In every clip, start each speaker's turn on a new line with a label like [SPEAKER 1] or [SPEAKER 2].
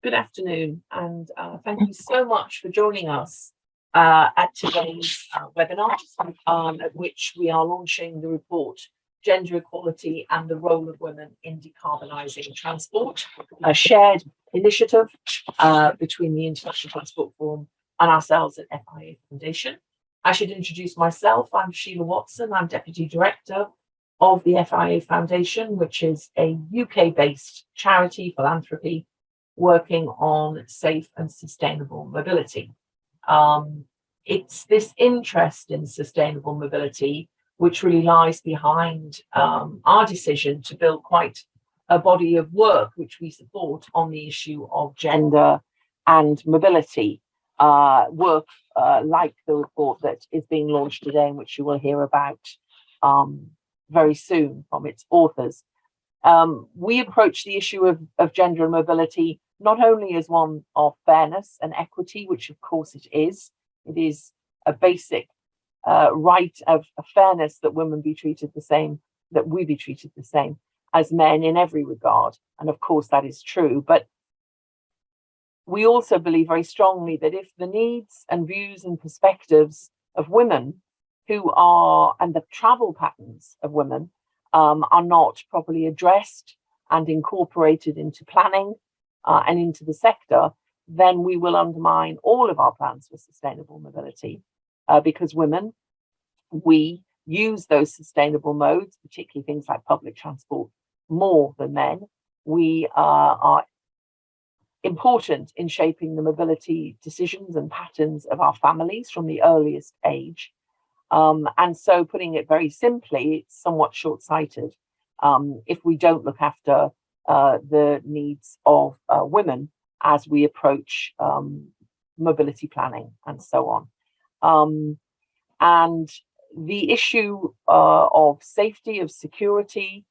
[SPEAKER 1] Good afternoon, and thank you so much for joining us at today's webinar, at which we are launching the report, Gender Equality and the Role of Women in Decarbonising Transport, a shared initiative between the International Transport Forum and ourselves at FIA Foundation. I should introduce myself. I'm Sheila Watson. I'm Deputy Director of the FIA Foundation, which is a UK-based charity philanthropy working on safe and sustainable mobility. It's this interest in sustainable mobility which really lies behind our decision to build quite a body of work which we support on the issue of gender and mobility. Work like the report that is being launched today, and which you will hear about very soon from its authors. We approach the issue of gender and mobility not only as one of fairness and equity, which of course it is a basic right of fairness that women be treated the same, that we be treated the same as men in every regard. And of course that is true. But we also believe very strongly that if the needs and views and perspectives of women and the travel patterns of women are not properly addressed and incorporated into planning and into the sector, then we will undermine all of our plans for sustainable mobility. Because women, we use those sustainable modes, particularly things like public transport, more than men. We are important in shaping the mobility decisions and patterns of our families from the earliest age. And so, putting it very simply, it's somewhat short-sighted if we don't look after the needs of women as we approach mobility planning and so on. And the issue of safety, of security,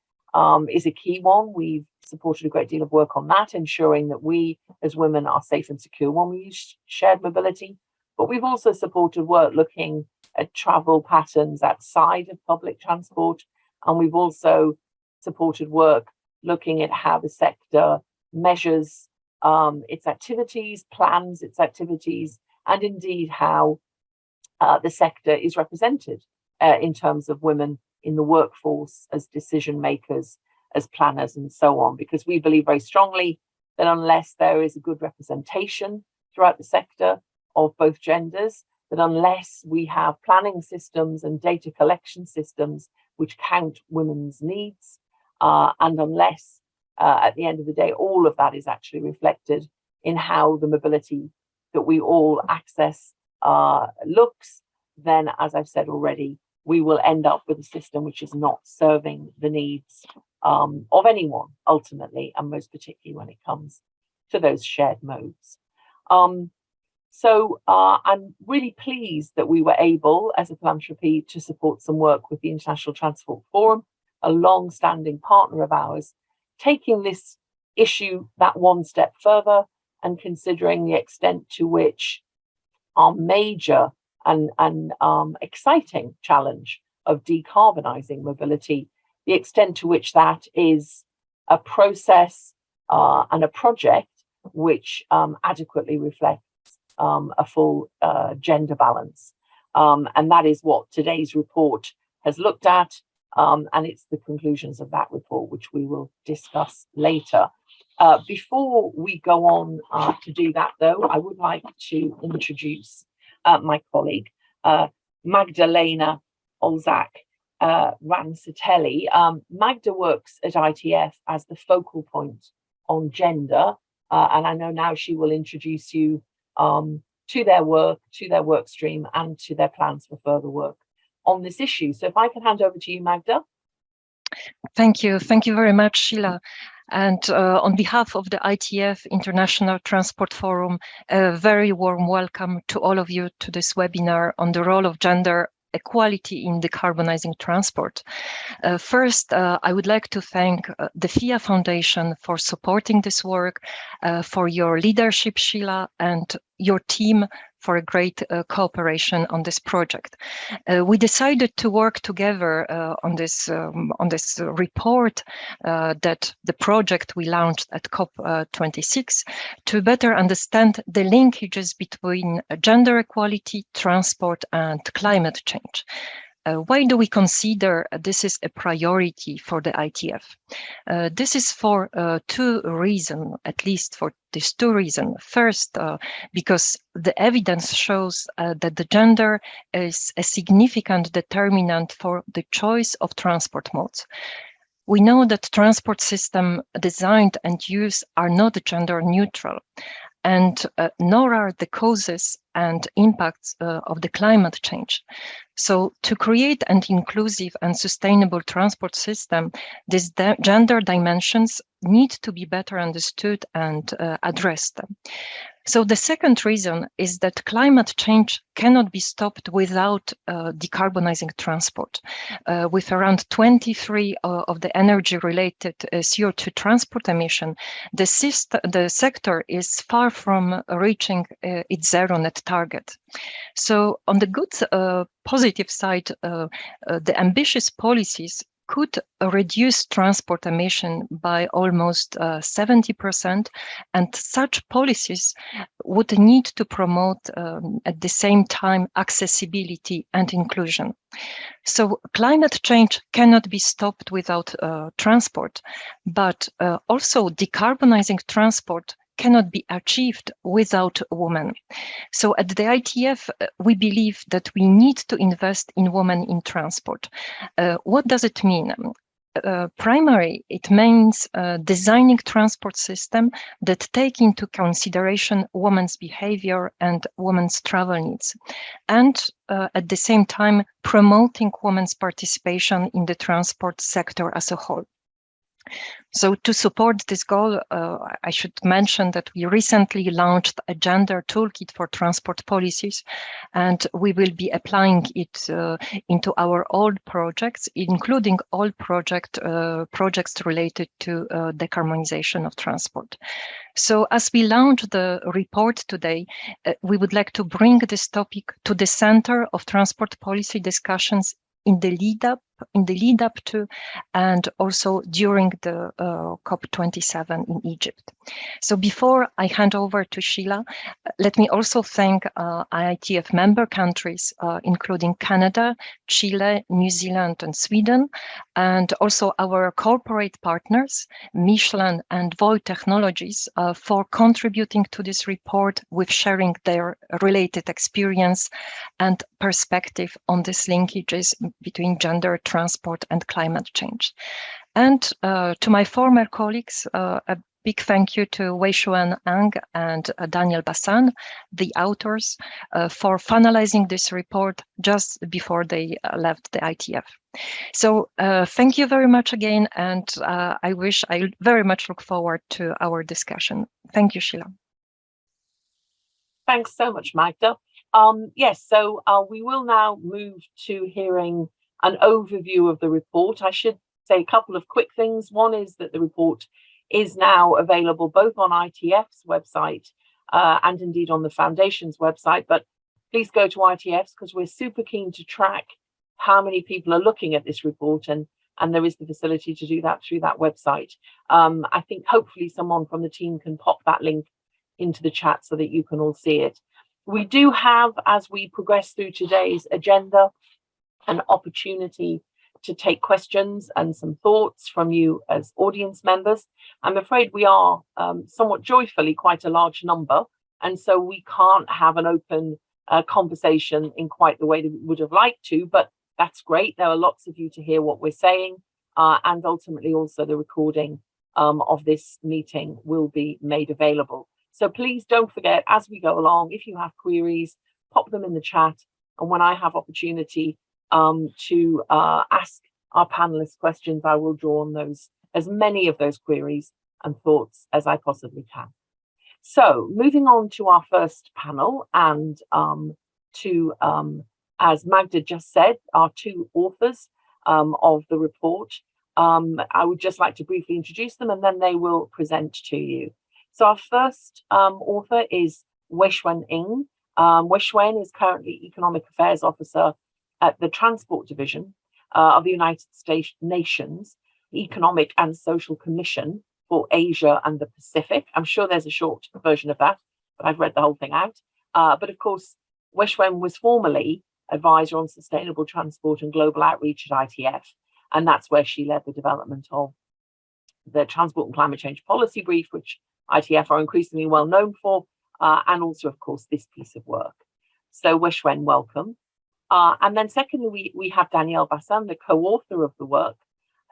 [SPEAKER 1] is a key one. We've supported a great deal of work on that, ensuring that we as women are safe and secure when we use shared mobility. But we've also supported work looking at travel patterns outside of public transport. And we've also supported work looking at how the sector measures its activities, plans its activities, and indeed how the sector is represented in terms of women in the workforce as decision makers, as planners, and so on. Because we believe very strongly that unless there is a good representation throughout the sector of both genders, that unless we have planning systems and data collection systems which count women's needs, and unless at the end of the day all of that is actually reflected in how the mobility that we all access looks, then, as I've said already, we will end up with a system which is not serving the needs of anyone ultimately, and most particularly when it comes to those shared modes. So I'm really pleased that we were able, as a philanthropy, to support some work with the International Transport Forum, a long-standing partner of ours, taking this issue that one step further and considering the extent to which our major and exciting challenge of decarbonising mobility, the extent to which that is a process and a project which adequately reflects a full gender balance. And that is what today's report has looked at, and it's the conclusions of that report which we will discuss later. Before we go on to do that, though, I would like to introduce my colleague, Magdalena Olczak-Rancitelli. Magda works at ITF as the focal point on gender, and I know now she will introduce you to their work stream, and to their plans for further work on this issue. So if I can hand over to you, Magda.
[SPEAKER 2] Thank you very much, Sheila. And on behalf of the ITF International Transport Forum, a very warm welcome to all of you to this webinar on the role of gender equality in decarbonizing transport. First, I would like to thank the FIA Foundation for supporting this work, for your leadership, Sheila, and your team for a great cooperation on this project. We decided to work together on this report that the project we launched at COP26 to better understand the linkages between gender equality, transport, and climate change. Why do we consider this is a priority for the ITF? This is for two reasons, at least for these two reasons. First, because the evidence shows that the gender is a significant determinant for the choice of transport modes. We know that transport systems designed and used are not gender neutral, and nor are the causes and impacts of the climate change. So to create an inclusive and sustainable transport system, these gender dimensions need to be better understood and addressed. So the second reason is that climate change cannot be stopped without decarbonizing transport. With around 23 of the energy-related CO2 transport emission, the sector is far from reaching its zero net target. So on the good positive side, the ambitious policies could reduce transport emission by almost 70%, and such policies would need to promote at the same time accessibility and inclusion. So climate change cannot be stopped without transport, but also decarbonizing transport cannot be achieved without women. So at the ITF, we believe that we need to invest in women in transport. What does it mean? Primarily, it means designing transport system that take into consideration women's behavior and women's travel needs, and at the same time promoting women's participation in the transport sector as a whole. So to support this goal, I should mention that we recently launched a gender toolkit for transport policies, and we will be applying it into our old projects, including all projects related to decarbonization of transport. So as we launch the report today, we would like to bring this topic to the center of transport policy discussions in the lead up to, and also during the COP27 in Egypt. So before I hand over to Sheila, let me also thank IITF member countries, including Canada, Chile, New Zealand, and Sweden, and also our corporate partners, Michelin and Voi Technologies, for contributing to this report with sharing their related experience and perspective on these linkages between gender, transport, and climate change. And to my former colleagues, a big thank you to Wei-Shiuen and Daniel Bassan, the authors, for finalizing this report just before they left the ITF. So thank you very much again, and I very much look forward to our discussion. Thank you, Sheila.
[SPEAKER 1] Thanks so much, Magda. Yes, so we will now move to hearing an overview of the report. I should say a couple of quick things. One is that the report is now available both on ITF's website and indeed on the Foundation's website, but please go to ITF's because we're super keen to track how many people are looking at this report, and there is the facility to do that through that website. I think hopefully someone from the team can pop that link into the chat so that you can all see it. We do have, as we progress through today's agenda, an opportunity to take questions and some thoughts from you as audience members. I'm afraid we are somewhat joyfully quite a large number, and so we can't have an open conversation in quite the way that we would have liked to, but that's great. There are lots of you to hear what we're saying, and ultimately also the recording of this meeting will be made available. So please don't forget, as we go along, if you have queries, pop them in the chat, and when I have opportunity to ask our panelists questions, I will draw on those, as many of those queries and thoughts as I possibly can. So moving on to our first panel, and to, as Magda just said, our two authors of the report. I would just like to briefly introduce them and then they will present to you. So our first author is Wei-Shiuen. Wei-Shiuen is currently Economic Affairs Officer at the Transport Division of the United States Nations Economic and Social Commission for Asia and the Pacific. I'm sure there's a short version of that, but I've read the whole thing out. But of course, Wei-Shiuen was formerly advisor on sustainable transport and global outreach at ITF, and that's where she led the development of the Transport and Climate Change Policy Brief, which ITF are increasingly well known for, and also, of course, this piece of work. So Wei-Shiuen, welcome. And then secondly, we have Danielle Bassan, the co-author of the work,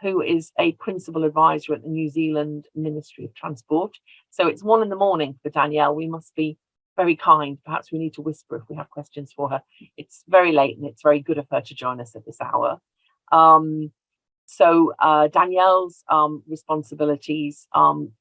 [SPEAKER 1] who is a principal advisor at the New Zealand Ministry of Transport. So it's 1 a.m. for Danielle. We must be very kind. Perhaps we need to whisper if we have questions for her. It's very late and it's very good of her to join us at this hour. So Danielle's responsibilities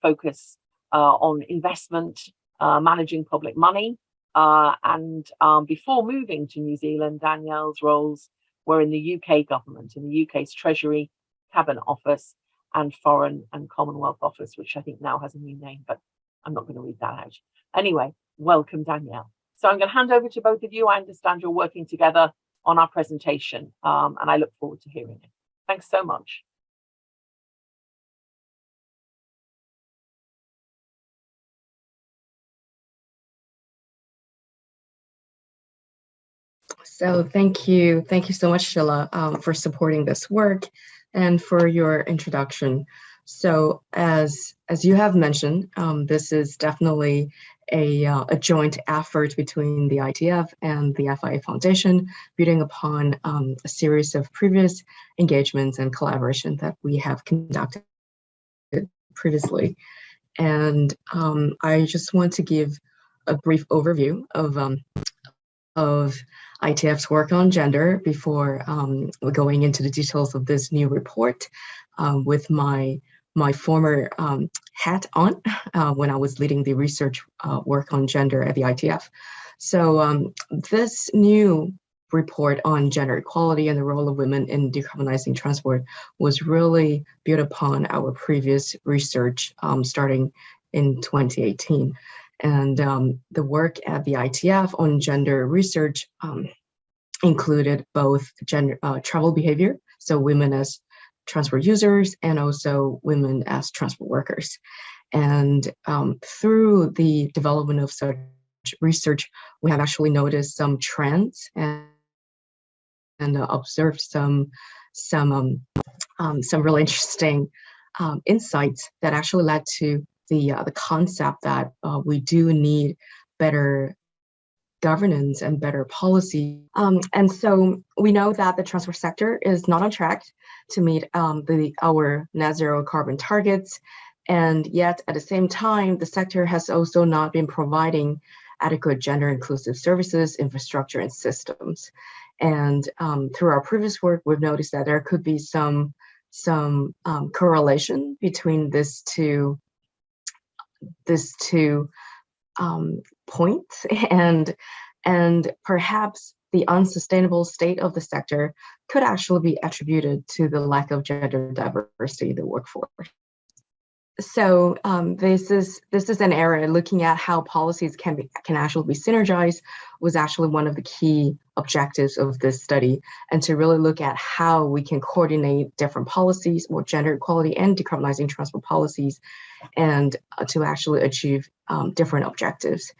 [SPEAKER 1] focus on investment, managing public money. And before moving to New Zealand, Danielle's roles were in the UK government, in the UK's Treasury, Cabinet Office, and Foreign and Commonwealth Office, which I think now has a new name, but I'm not going to read that out. Anyway, welcome, Danielle. So I'm going to hand over to both of you. I understand you're working together on our presentation, and I look forward to hearing it. Thanks so much.
[SPEAKER 3] So thank you so much, Sheila, for supporting this work and for your introduction. So as you have mentioned, this is definitely a joint effort between the ITF and the FIA Foundation, building upon a series of previous engagements and collaboration that we have conducted previously. And I just want to give a brief overview of ITF's work on gender before going into the details of this new report with my former hat on when I was leading the research work on gender at the ITF. So this new report on gender equality and the role of women in decarbonizing transport was really built upon our previous research starting in 2018. And the work at the ITF on gender research included both gender travel behavior, so women as transport users, and also women as transport workers. And through the development of such research, we have actually noticed some trends and observed some really interesting insights that actually led to the concept that we do need better governance and better policy. And so we know that the transport sector is not on track to meet our net zero carbon targets. And yet at the same time, the sector has also not been providing adequate gender inclusive services, infrastructure, and systems. And through our previous work, we've noticed that there could be some correlation between these two points, and perhaps the unsustainable state of the sector could actually be attributed to the lack of gender diversity in the workforce. So this is an area looking at how policies can actually be synergized was actually one of the key objectives of this study, and to really look at how we can coordinate different policies, or gender equality and decarbonizing transport policies, and to actually achieve different objectives.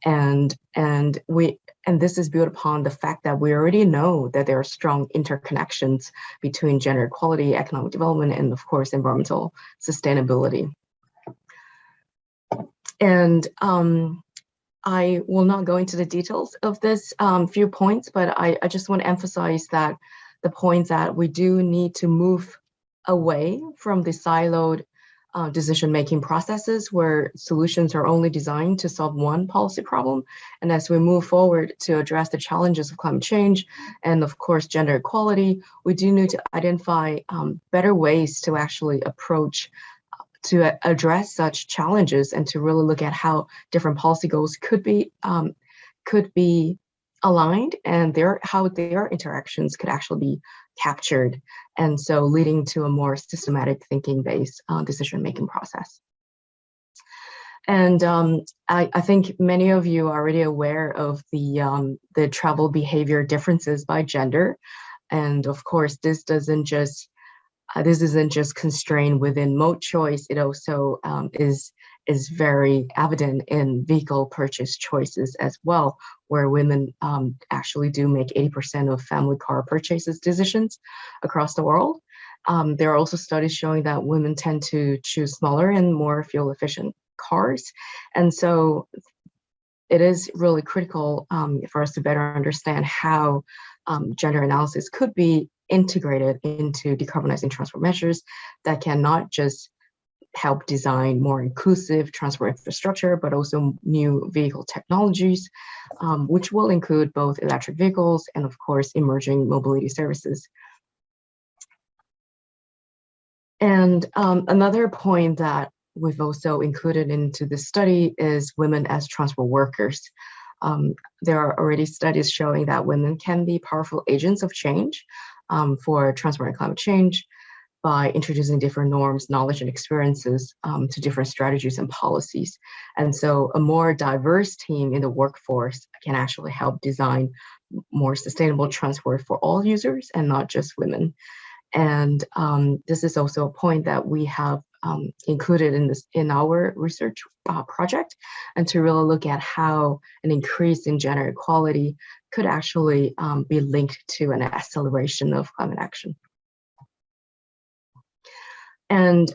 [SPEAKER 3] And this is built upon the fact that we already know that there are strong interconnections between gender equality, economic development, and of course, environmental sustainability. And I will not go into the details of this few points, but I just want to emphasize that the point that we do need to move away from the siloed decision-making processes where solutions are only designed to solve one policy problem. And as we move forward to address the challenges of climate change and of course gender equality, we do need to identify better ways to actually approach to address such challenges, and to really look at how different policy goals could be aligned, and how their interactions could actually be captured, and so leading to a more systematic thinking-based decision-making process. And I think many of you are already aware of the travel behavior differences by gender. And of course, this isn't just constrained within mode choice. It also is very evident in vehicle purchase choices as well, where women actually do make 80% of family car purchases decisions across the world. There are also studies showing that women tend to choose smaller and more fuel efficient cars. And so it is really critical for us to better understand how gender analysis could be integrated into decarbonizing transport measures that can not just help design more inclusive transport infrastructure, but also new vehicle technologies, which will include both electric vehicles and, of course, emerging mobility services. And another point that we've also included into this study is women as transport workers. There are already studies showing that women can be powerful agents of change for transport and climate change by introducing different norms, knowledge, and experiences to different strategies and policies. And so a more diverse team in the workforce can actually help design more sustainable transport for all users and not just women. And this is also a point that we have included in our research project, and to really look at how an increase in gender equality could actually be linked to an acceleration of climate action. And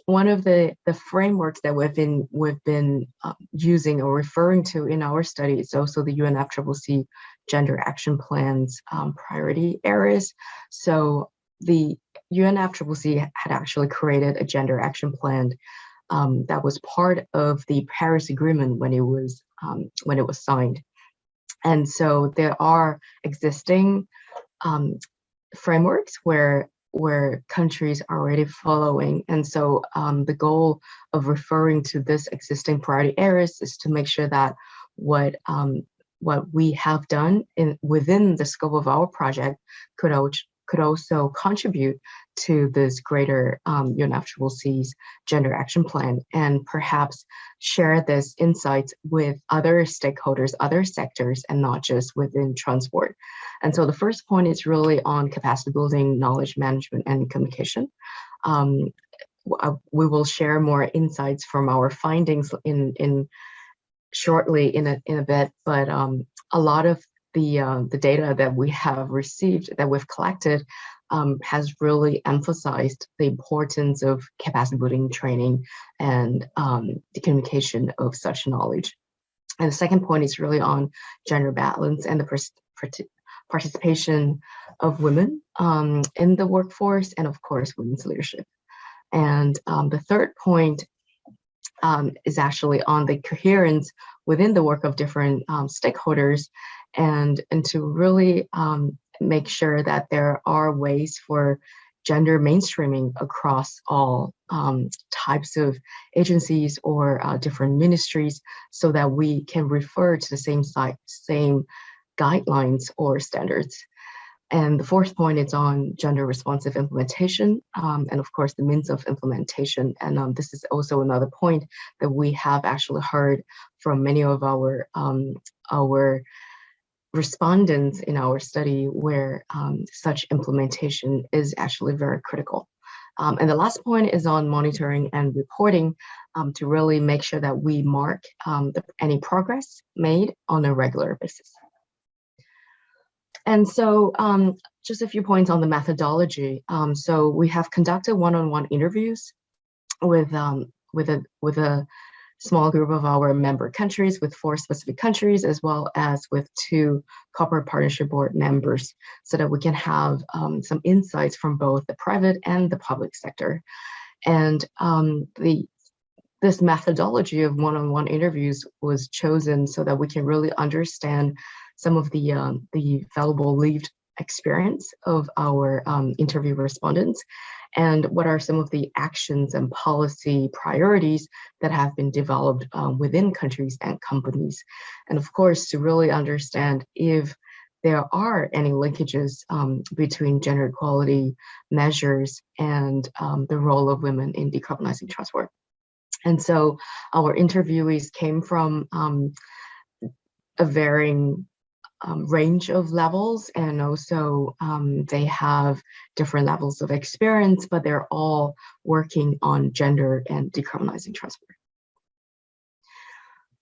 [SPEAKER 3] one of the frameworks that we've been using or referring to in our study is also the UNFCCC Gender Action Plan's priority areas. So the UNFCCC had actually created a gender action plan that was part of the Paris Agreement when it was signed. And so there are existing frameworks where countries are already following. And so the goal of referring to this existing priority areas is to make sure that what we have done within the scope of our project could also contribute to this greater UNFCCC's Gender Action Plan, and perhaps share this insights with other stakeholders, other sectors, and not just within transport. And so the first point is really on capacity building, knowledge management, and communication. We will share more insights from our findings shortly in a bit, but a lot of the data that we have received, that we've collected, has really emphasized the importance of capacity building training and the communication of such knowledge. And the second point is really on gender balance and the participation of women in the workforce, and of course, women's leadership. And the third point is actually on the coherence within the work of different stakeholders, and to really make sure that there are ways for gender mainstreaming across all types of agencies or different ministries, so that we can refer to the same guidelines or standards. And the fourth point is on gender responsive implementation, and of course the means of implementation. And this is also another point that we have actually heard from many of our respondents in our study, where such implementation is actually very critical. And the last point is on monitoring and reporting, to really make sure that we mark any progress made on a regular basis. And so just a few points on the methodology. So we have conducted one-on-one interviews with a small group of our member countries, with 4 specific countries, as well as with 2 corporate partnership board members, so that we can have some insights from both the private and the public sector. And this methodology of one-on-one interviews was chosen so that we can really understand some of the valuable lived experience of our interview respondents, and what are some of the actions and policy priorities that have been developed within countries and companies. And of course, to really understand if there are any linkages between gender equality measures and the role of women in decarbonizing transport. And so our interviewees came from a varying range of levels, and also they have different levels of experience, but they're all working on gender and decarbonizing transport.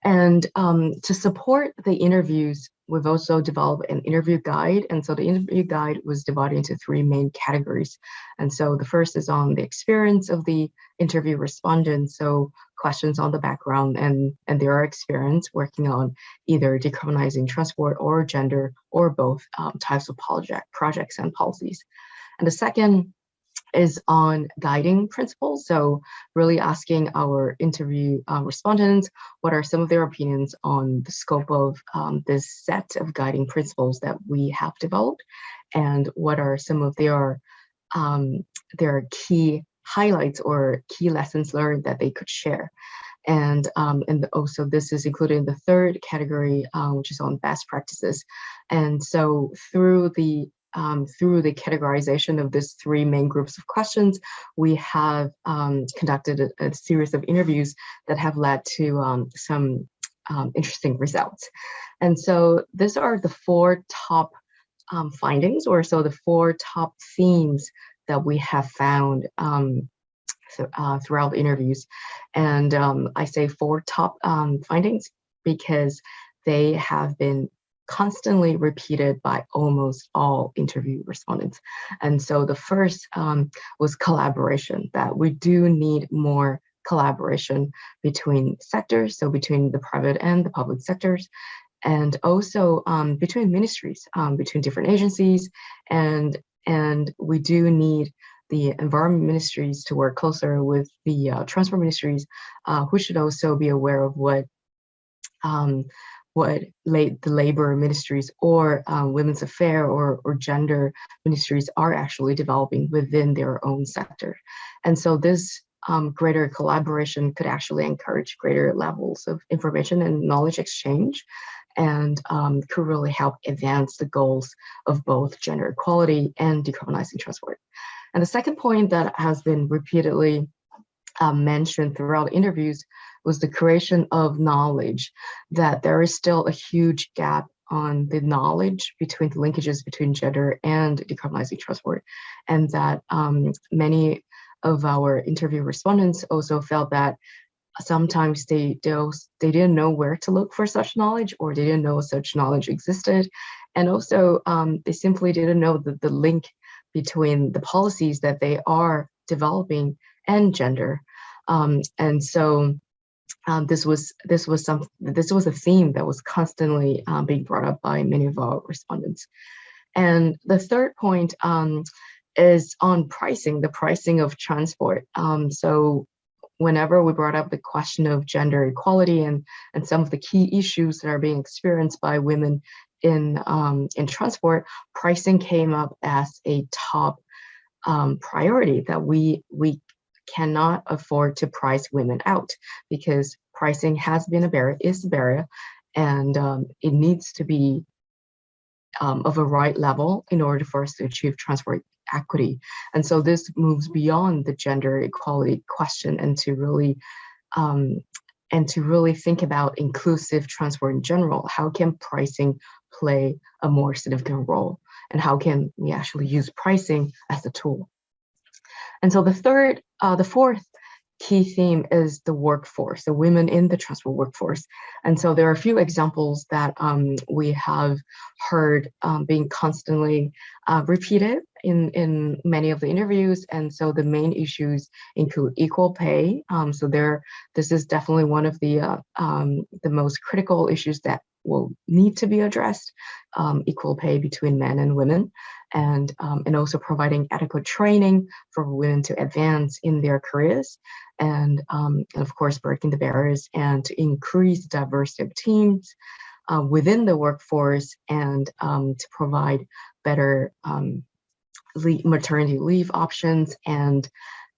[SPEAKER 3] And to support the interviews, we've also developed an interview guide. And so the interview guide was divided into 3 main categories. And so the first is on the experience of the interview respondents. So questions on the background and their experience working on either decarbonizing transport or gender or both types of projects and policies. And the second is on guiding principles. So really asking our interview respondents, what are some of their opinions on the scope of this set of guiding principles that we have developed, and what are some of their key highlights or key lessons learned that they could share. And also this is included in the third category, which is on best practices. And so through the categorization of these 3 main groups of questions, we have conducted a series of interviews that have led to some interesting results. And so these are the 4 top findings, or so the 4 top themes that we have found throughout the interviews. And I say 4 top findings because they have been constantly repeated by almost all interview respondents. And so the first was collaboration, that we do need more collaboration between sectors, so between the private and the public sectors, and also between ministries, between different agencies, and we do need the environment ministries to work closer with the transport ministries, who should also be aware of what the labor ministries or women's affairs or gender ministries are actually developing within their own sector. And so this greater collaboration could actually encourage greater levels of information and knowledge exchange, and could really help advance the goals of both gender equality and decarbonizing transport. And the second point that has been repeatedly mentioned throughout interviews was the creation of knowledge, that there is still a huge gap on the knowledge between the linkages between gender and decarbonizing transport, and that many of our interview respondents also felt that sometimes they didn't know where to look for such knowledge, or they didn't know such knowledge existed, and also they simply didn't know the link between the policies that they are developing and gender. And so this was a theme that was constantly being brought up by many of our respondents. And the third point is on pricing, the pricing of transport. So whenever we brought up the question of gender equality and some of the key issues that are being experienced by women in transport, pricing came up as a top priority, that we cannot afford to price women out, because pricing has been is a barrier, and it needs to be of a right level in order for us to achieve transport equity. And so this moves beyond the gender equality question, and to really think about inclusive transport in general. How can pricing play a more significant role, and how can we actually use pricing as a tool? And so the fourth key theme is the workforce, the women in the transport workforce. And so there are a few examples that we have heard being constantly repeated in many of the interviews. And so the main issues include equal pay. So this is definitely one of the most critical issues that will need to be addressed, equal pay between men and women, and also providing adequate training for women to advance in their careers, and of course breaking the barriers and to increase diversity of teams within the workforce, and to provide better maternity leave options, and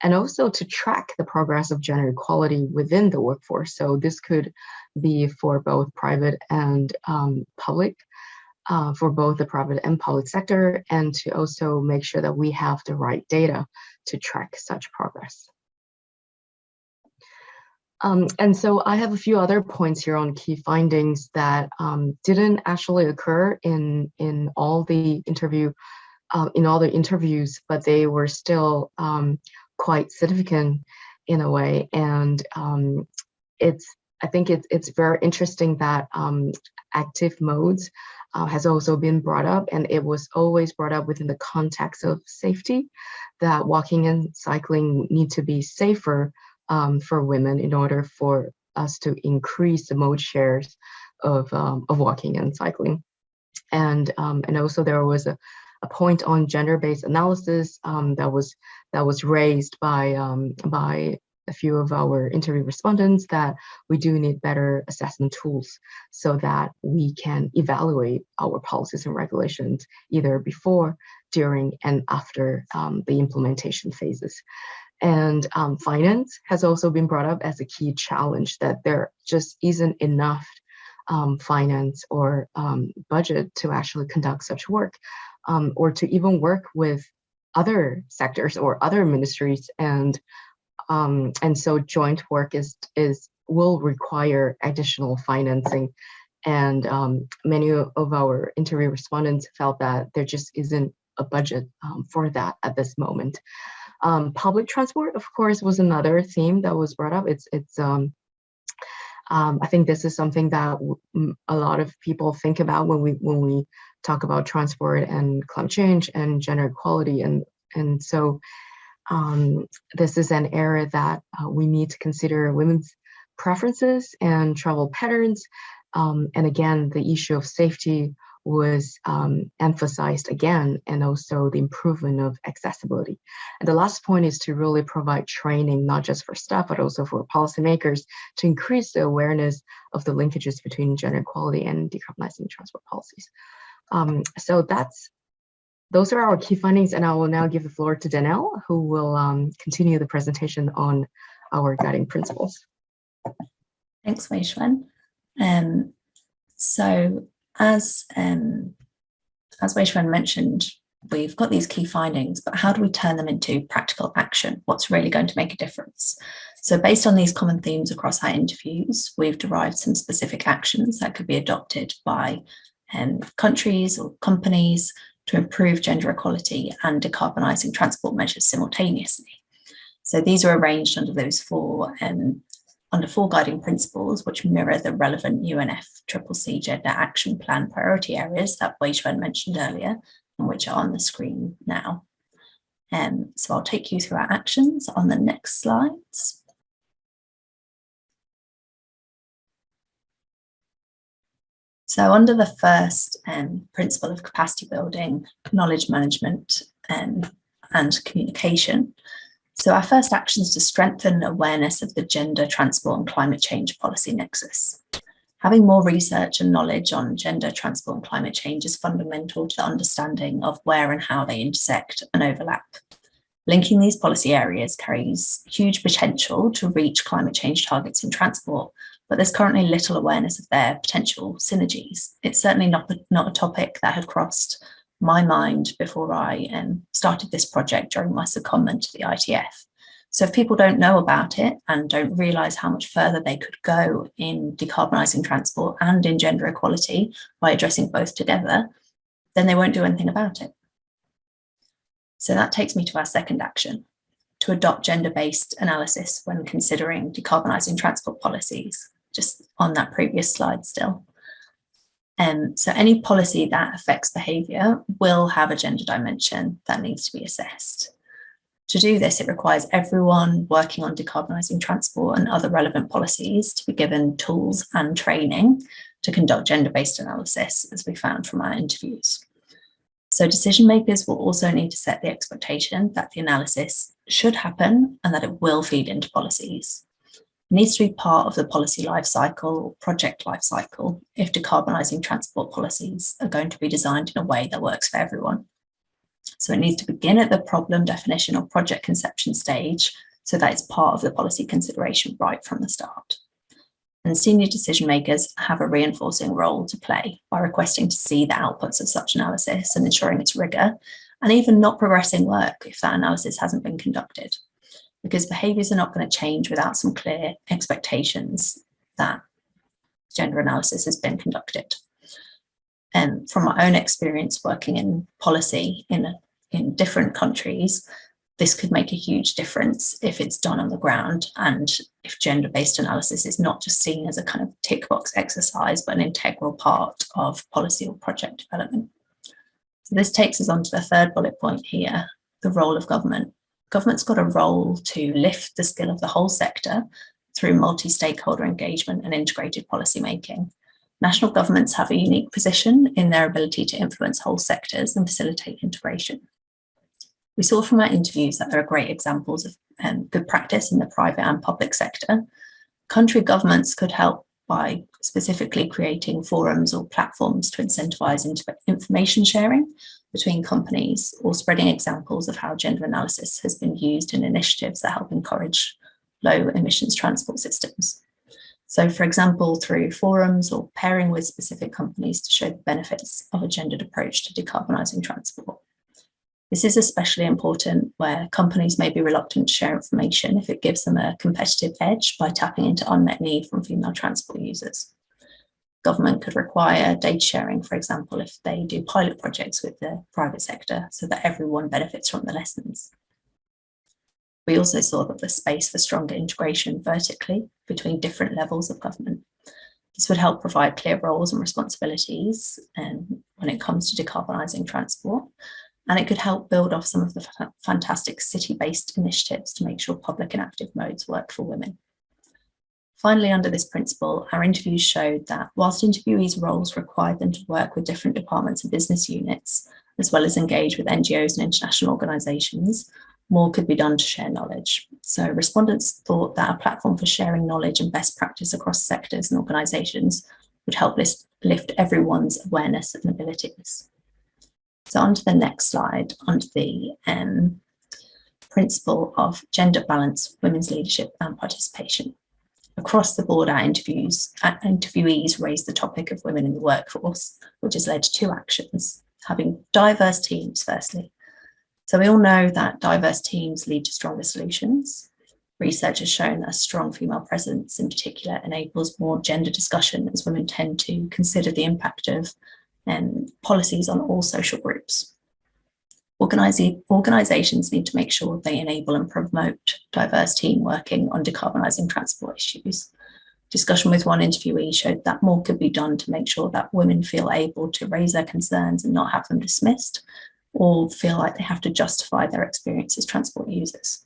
[SPEAKER 3] also to track the progress of gender equality within the workforce. So this could be for both private and public, for both the private and public sector, and to also make sure that we have the right data to track such progress. And so I have a few other points here on key findings that didn't actually occur in all the interviews, but they were still quite significant in a way. And I think it's very interesting that active modes has also been brought up, and it was always brought up within the context of safety, that walking and cycling need to be safer for women in order for us to increase the mode shares of walking and cycling. And also there was a point on gender-based analysis that was raised by a few of our interview respondents, that we do need better assessment tools so that we can evaluate our policies and regulations either before, during, and after the implementation phases. And finance has also been brought up as a key challenge, that there just isn't enough finance or budget to actually conduct such work, or to even work with other sectors or other ministries. And so joint work will require additional financing. And many of our interview respondents felt that there just isn't a budget for that at this moment. Public transport, of course, was another theme that was brought up. I think this is something that a lot of people think about when we talk about transport and climate change and gender equality, and so this is an area that we need to consider women's preferences and travel patterns, and again, the issue of safety was emphasized again, and also the improvement of accessibility. And the last point is to really provide training, not just for staff, but also for policymakers, to increase the awareness of the linkages between gender equality and decarbonizing transport policies. So those are our key findings, and I will now give the floor to Danielle, who will continue the presentation on our guiding principles.
[SPEAKER 4] Thanks, Wei-Shiuen. So as Wei-Shiuen mentioned, we've got these key findings, but how do we turn them into practical action? What's really going to make a difference? So based on these common themes across our interviews, we've derived some specific actions that could be adopted by countries or companies to improve gender equality and decarbonising transport measures simultaneously. So these are arranged under those four guiding principles, which mirror the relevant UNFCCC Gender Action Plan priority areas that Wei-Shiuen mentioned earlier, and which are on the screen now. So I'll take you through our actions on the next slides. So under the first principle of capacity building, knowledge management, and communication, so our first action is to strengthen awareness of the gender, transport and climate change policy nexus. Having more research and knowledge on gender, transport and climate change is fundamental to the understanding of where and how they intersect and overlap. Linking these policy areas carries huge potential to reach climate change targets in transport, but there's currently little awareness of their potential synergies. It's certainly not a topic that had crossed my mind before I started this project during my secondment to the ITF. So if people don't know about it and don't realise how much further they could go in decarbonising transport and in gender equality by addressing both together, then they won't do anything about it. So that takes me to our second action, to adopt gender-based analysis when considering decarbonising transport policies, just on that previous slide still. So any policy that affects behaviour will have a gender dimension that needs to be assessed. To do this, it requires everyone working on decarbonising transport and other relevant policies to be given tools and training to conduct gender-based analysis, as we found from our interviews. So decision makers will also need to set the expectation that the analysis should happen and that it will feed into policies. It needs to be part of the policy life cycle or project life cycle if decarbonising transport policies are going to be designed in a way that works for everyone. So it needs to begin at the problem definition or project conception stage so that it's part of the policy consideration right from the start. And senior decision makers have a reinforcing role to play by requesting to see the outputs of such analysis and ensuring its rigour, and even not progressing work if that analysis hasn't been conducted. because behaviours are not going to change without some clear expectations that gender analysis has been conducted. And from my own experience working in policy in different countries, this could make a huge difference if it's done on the ground, and if gender-based analysis is not just seen as a kind of tick box exercise, but an integral part of policy or project development. So this takes us on to the third bullet point here, the role of government. Government's got a role to lift the skill of the whole sector through multi-stakeholder engagement and integrated policy making. National governments have a unique position in their ability to influence whole sectors and facilitate integration. We saw from our interviews that there are great examples of good practice in the private and public sector. Country governments could help by specifically creating forums or platforms to incentivise information sharing between companies, or spreading examples of how gender analysis has been used in initiatives that help encourage low emissions transport systems. So, for example, through forums or pairing with specific companies to show the benefits of a gendered approach to decarbonising transport. This is especially important where companies may be reluctant to share information if it gives them a competitive edge by tapping into unmet need from female transport users. Government could require data sharing, for example, if they do pilot projects with the private sector, so that everyone benefits from the lessons. We also saw that there's space for stronger integration vertically between different levels of government. This would help provide clear roles and responsibilities when it comes to decarbonising transport, and it could help build off some of the fantastic city-based initiatives to make sure public and active modes work for women. Finally, under this principle, our interviews showed that whilst interviewees' roles required them to work with different departments and business units, as well as engage with NGOs and international organisations, more could be done to share knowledge. So respondents thought that a platform for sharing knowledge and best practice across sectors and organisations would help lift everyone's awareness and abilities. So on to the next slide, on to the principle of gender balance, women's leadership and participation. Across the board, our interviewees raised the topic of women in the workforce, which has led to two actions, having diverse teams firstly. So we all know that diverse teams lead to stronger solutions. Research has shown that a strong female presence in particular enables more gender discussion, as women tend to consider the impact of policies on all social groups. Organisations need to make sure they enable and promote diverse team working on decarbonising transport issues. Discussion with one interviewee showed that more could be done to make sure that women feel able to raise their concerns and not have them dismissed, or feel like they have to justify their experience as transport users.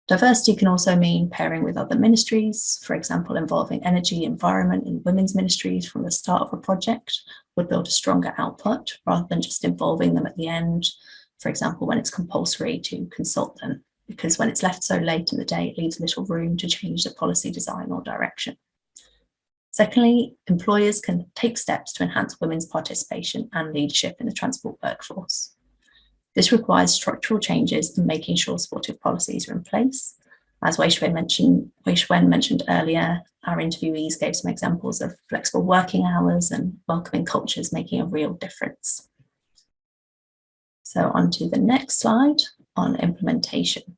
[SPEAKER 4] Diversity can also mean pairing with other ministries, for example, involving energy, environment and women's ministries from the start of a project would build a stronger output rather than just involving them at the end, for example, when it's compulsory to consult them, because when it's left so late in the day, it leaves little room to change the policy design or direction. Secondly, employers can take steps to enhance women's participation and leadership in the transport workforce. This requires structural changes and making sure supportive policies are in place. As Wei-Shiuen mentioned earlier, our interviewees gave some examples of flexible working hours and welcoming cultures making a real difference. So on to the next slide on implementation.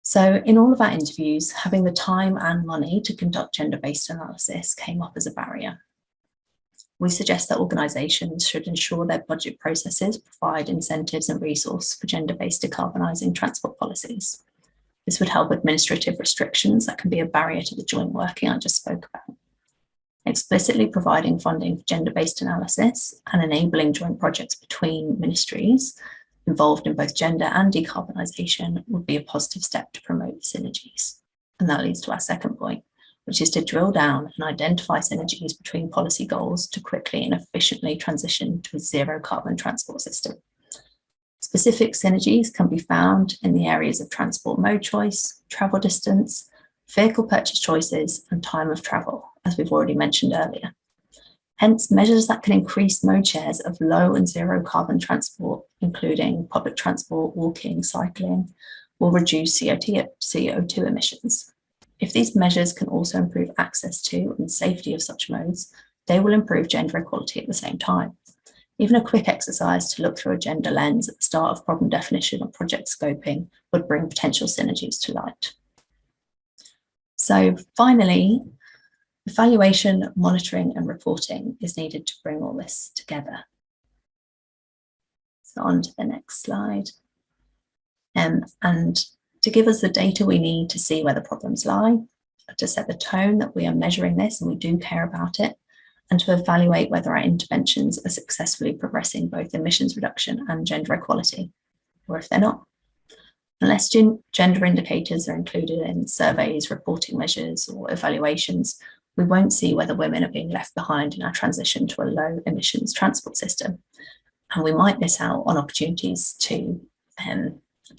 [SPEAKER 4] So in all of our interviews, having the time and money to conduct gender-based analysis came up as a barrier. We suggest that organisations should ensure their budget processes provide incentives and resource for gender-based decarbonising transport policies. This would help administrative restrictions that can be a barrier to the joint working I just spoke about. Explicitly providing funding for gender-based analysis and enabling joint projects between ministries involved in both gender and decarbonisation would be a positive step to promote synergies. And that leads to our second point, which is to drill down and identify synergies between policy goals to quickly and efficiently transition to a zero carbon transport system. Specific synergies can be found in the areas of transport mode choice, travel distance, vehicle purchase choices, and time of travel, as we've already mentioned earlier. Hence, measures that can increase mode shares of low and zero carbon transport, including public transport, walking, cycling, will reduce CO2 emissions. If these measures can also improve access to and safety of such modes, they will improve gender equality at the same time. Even a quick exercise to look through a gender lens at the start of problem definition or project scoping would bring potential synergies to light. So finally, evaluation, monitoring and reporting is needed to bring all this together. So on to the next slide. And to give us the data we need to see where the problems lie, to set the tone that we are measuring this and we do care about it, and to evaluate whether our interventions are successfully progressing both emissions reduction and gender equality, or if they're not. Unless gender indicators are included in surveys, reporting measures, or evaluations, we won't see whether women are being left behind in our transition to a low emissions transport system. And we might miss out on opportunities to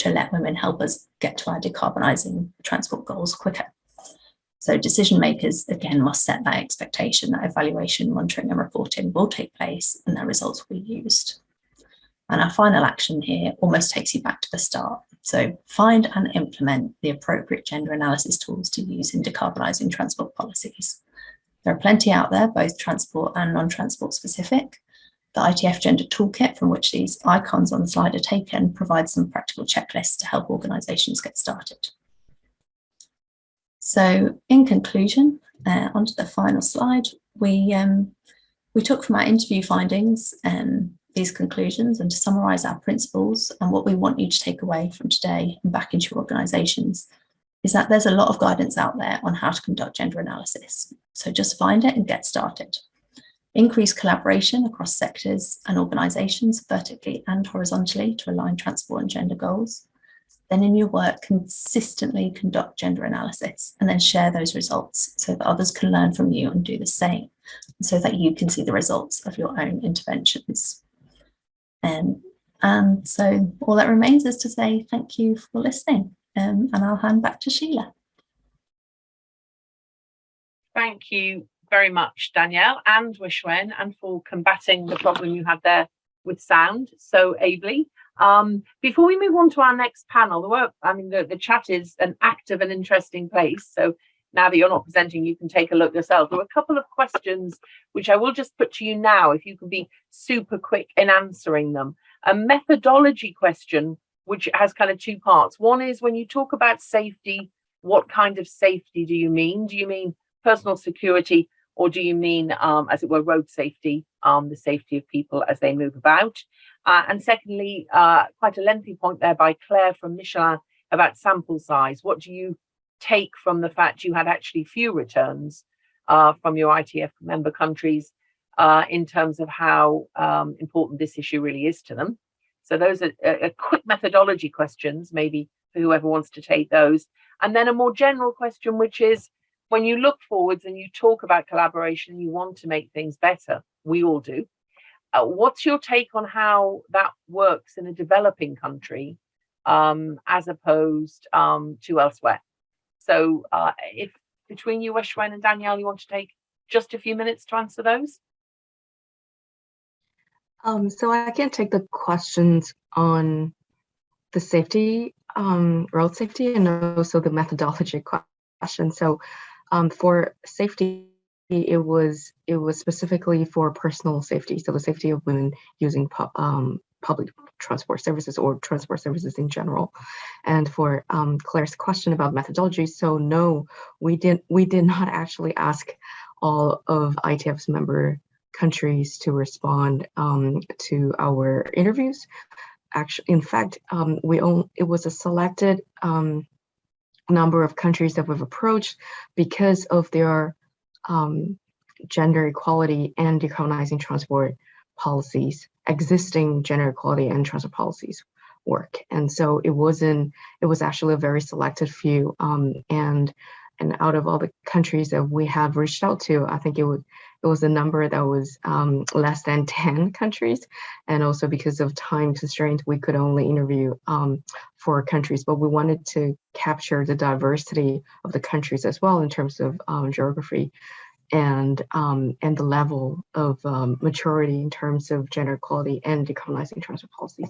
[SPEAKER 4] let women help us get to our decarbonising transport goals quicker. So decision makers, again, must set that expectation that evaluation, monitoring and reporting will take place and their results will be used. And our final action here almost takes you back to the start. So find and implement the appropriate gender analysis tools to use in decarbonising transport policies. There are plenty out there, both transport and non-transport specific. The ITF Gender Toolkit, from which these icons on the slide are taken, provides some practical checklists to help organisations get started. So in conclusion, onto the final slide, we took from our interview findings these conclusions, and to summarise our principles and what we want you to take away from today and back into your organisations is that there's a lot of guidance out there on how to conduct gender analysis. So just find it and get started. Increase collaboration across sectors and organisations vertically and horizontally to align transport and gender goals. Then in your work, consistently conduct gender analysis and then share those results so that others can learn from you and do the same, so that you can see the results of your own interventions. And so all that remains is to say thank you for listening, and I'll hand back to Sheila.
[SPEAKER 1] Thank you very much, Danielle and Wei-Shiuen, and for combating the problem you had there with sound so ably. Before we move on to our next panel, the chat is an active and interesting place. So now that you're not presenting, you can take a look yourself. There were a couple of questions which I will just put to you now, if you can be super quick in answering them. A methodology question, which has kind of two parts. One is, when you talk about safety, what kind of safety do you mean? Do you mean personal security, or do you mean, as it were, road safety, the safety of people as they move about? And secondly, quite a lengthy point there by Claire from Michelin about sample size. What do you take from the fact you had actually few returns from your ITF member countries in terms of how important this issue really is to them? So those are quick methodology questions, maybe for whoever wants to take those. And then a more general question, which is, when you look forwards and you talk about collaboration, you want to make things better. We all do. What's your take on how that works in a developing country as opposed to elsewhere? So if between you, Wei-Shiuen and Danielle, you want to take just a few minutes to answer those?
[SPEAKER 3] So I can take the questions on the safety, road safety, and also the methodology question. So for safety, it was specifically for personal safety, so the safety of women using public transport services or transport services in general. And for Claire's question about methodology, so no, we did not actually ask all of ITF's member countries to respond to our interviews. Actually, in fact, it was a selected number of countries that we've approached because of their gender equality and decarbonizing transport policies, existing gender equality and transport policies work. And so it was actually a very selected few. And out of all the countries that we have reached out to, I think it was a number that was less than 10 countries. And also because of time constraints, we could only interview 4 countries, but we wanted to capture the diversity of the countries as well in terms of geography and the level of maturity in terms of gender equality and decarbonizing transport policies.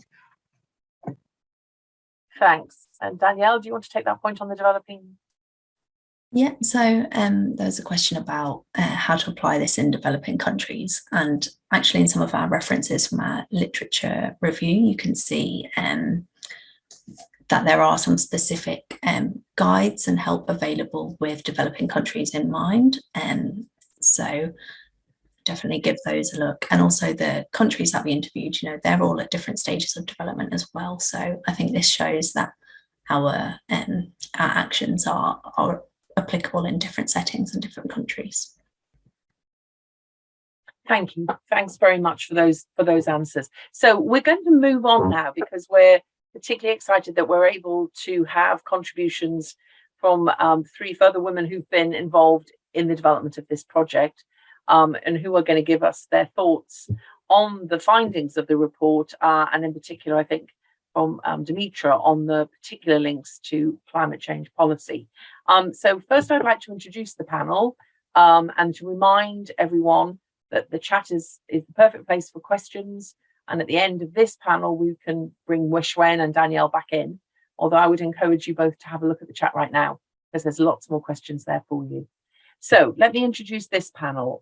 [SPEAKER 1] Thanks. And Danielle, do you want to take that point on the developing
[SPEAKER 4] Yeah, so there's a question about how to apply this in developing countries, and actually in some of our references from our literature review, you can see that there are some specific guides and help available with developing countries in mind. So definitely give those a look. And also the countries that we interviewed, you know, they're all at different stages of development as well. So I think this shows that our actions are applicable in different settings and different countries.
[SPEAKER 1] Thank you. Thanks very much for those answers. So we're going to move on now, because we're particularly excited that we're able to have contributions from 3 further women who've been involved in the development of this project, and who are going to give us their thoughts on the findings of the report, and in particular, I think, from Dimitra on the particular links to climate change policy. So first, I'd like to introduce the panel and to remind everyone that the chat is the perfect place for questions. And at the end of this panel, we can bring Wei-Shiuen and Danielle back in, although I would encourage you both to have a look at the chat right now, because there's lots more questions there for you. So let me introduce this panel.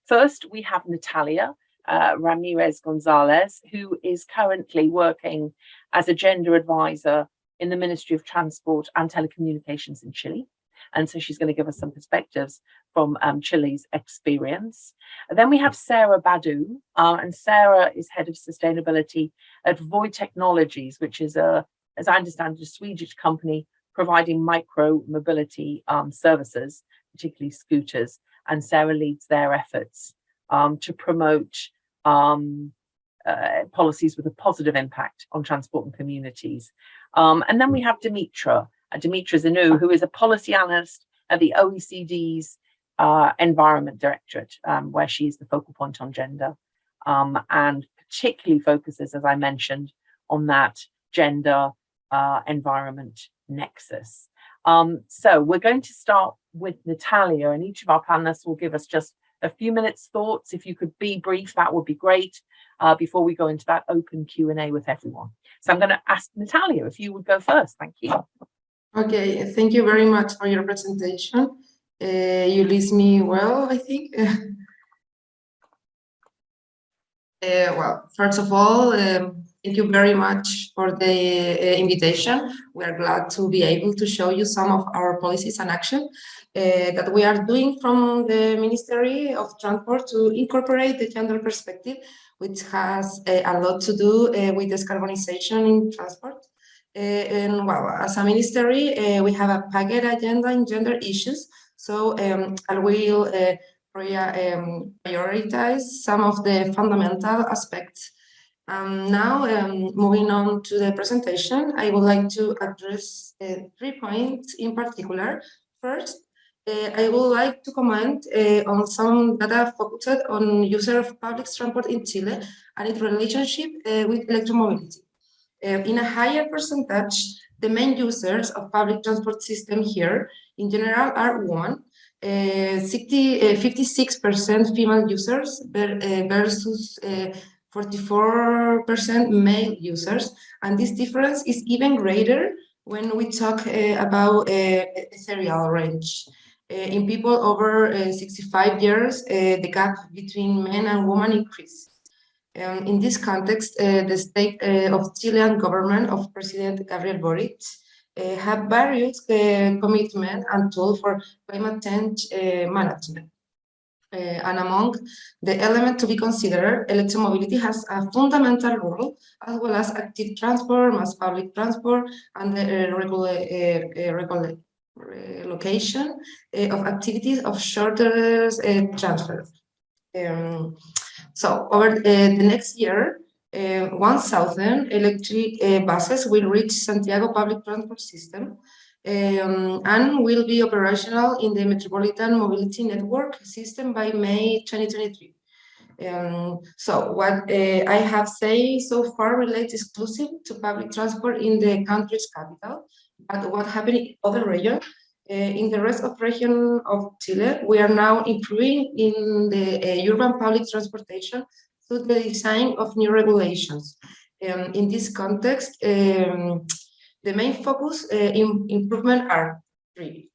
[SPEAKER 1] First, we have Natalia Ramirez-Gonzalez, who is currently working as a gender advisor in the Ministry of Transport and Telecommunications in Chile. And so she's going to give us some perspectives from Chile's experience. And then we have Sarah Badu, and Sarah is head of sustainability at Voi Technologies, which is as I understand, a Swedish company providing micro mobility services, particularly scooters. And Sarah leads their efforts to promote policies with a positive impact on transport and communities. And then we have Dimitra Zanu, who is a policy analyst at the OECD's Environment Directorate, where she is the focal point on gender, and particularly focuses, as I mentioned, on that gender environment nexus. So we're going to start with Natalia, and each of our panelists will give us just a few minutes thoughts. If you could be brief, that would be great, before we go into that open Q&A with everyone. So I'm going to ask Natalia if you would go first. Thank you.
[SPEAKER 5] Okay, thank you very much for your presentation. You list me well, I think. Well, first of all, thank you very much for the invitation. We are glad to be able to show you some of our policies and action that we are doing from the Ministry of Transport to incorporate the gender perspective, which has a lot to do with decarbonization in transport. And well, as a ministry, we have a packed agenda in gender issues. So I will prioritize some of the fundamental aspects. Now, moving on to the presentation, I would like to address 3 points in particular. First, I would like to comment on some data focused on user of public transport in Chile and its relationship with electromobility. In a higher percentage, the main users of public transport system here in general are women, 56% female users versus 44% male users. And this difference is even greater when we talk about serial range. In people over 65 years, the gap between men and women increases. In this context, the state of Chilean government of President Gabriel Boric have various commitments and tools for climate change management. And among the elements to be considered, electromobility has a fundamental role, as well as active transport, mass public transport, and the location of activities of shorter transfer. So over the next year, 1,000 electric buses will reach Santiago public transport system and will be operational in the Metropolitan Mobility Network system by May 2023. So what I have said so far relates exclusive to public transport in the country's capital, but what happened in other regions. In the rest of the region of Chile, we are now improving in the urban public transportation through the design of new regulations. In this context, the main focus in improvement are 3.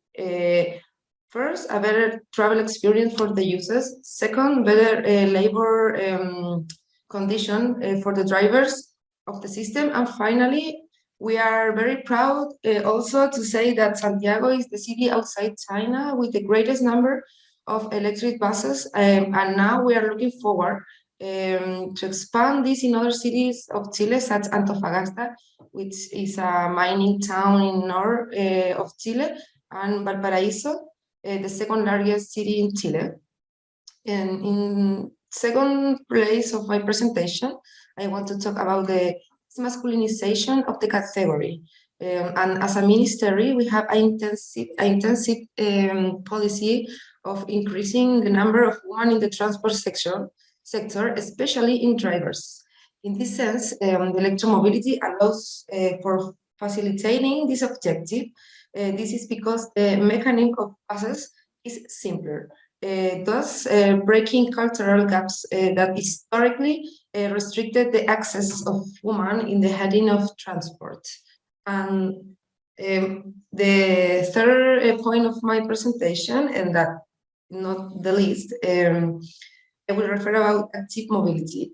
[SPEAKER 5] First, a better travel experience for the users. Second, better labor condition for the drivers of the system. And finally, we are very proud also to say that Santiago is the city outside China with the greatest number of electric buses. And now we are looking forward to expand this in other cities of Chile, such as Antofagasta, which is a mining town in north of Chile, and Valparaíso, the second largest city in Chile. And in second place of my presentation, I want to talk about the masculinization of the category. And as a ministry, we have an intensive policy of increasing the number of women in the transport sector, especially in drivers. In this sense, the electromobility allows for facilitating this objective. This is because the mechanism of buses is simpler, thus breaking cultural gaps that historically restricted the access of women in the heading of transport. And the third point of my presentation, and that not the least, I will refer about active mobility.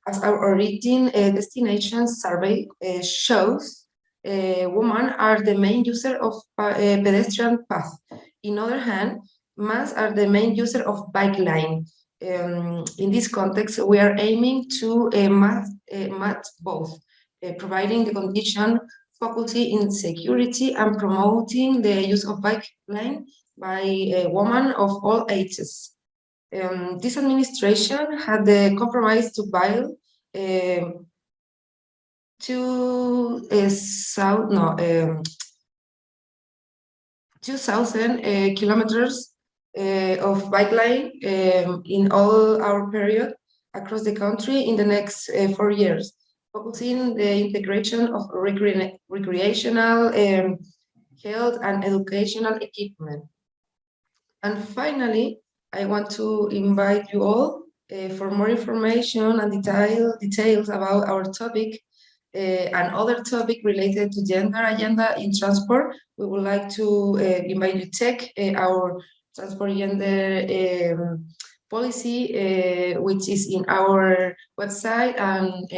[SPEAKER 5] As our origin destination survey shows, women are the main user of pedestrian path. In other hand, men are the main user of bike lane. In this context, we are aiming to match both, providing the condition focusing in security and promoting the use of bike lane by women of all ages. This administration had the compromise to build 2,000 kilometers of bike lane in all our period across the country in the next 4 years, focusing the integration of recreational, health and educational equipment. And finally, I want to invite you all for more information and details about our topic and other topic related to gender agenda in transport. We would like to invite you to check our transport gender policy, which is in our website and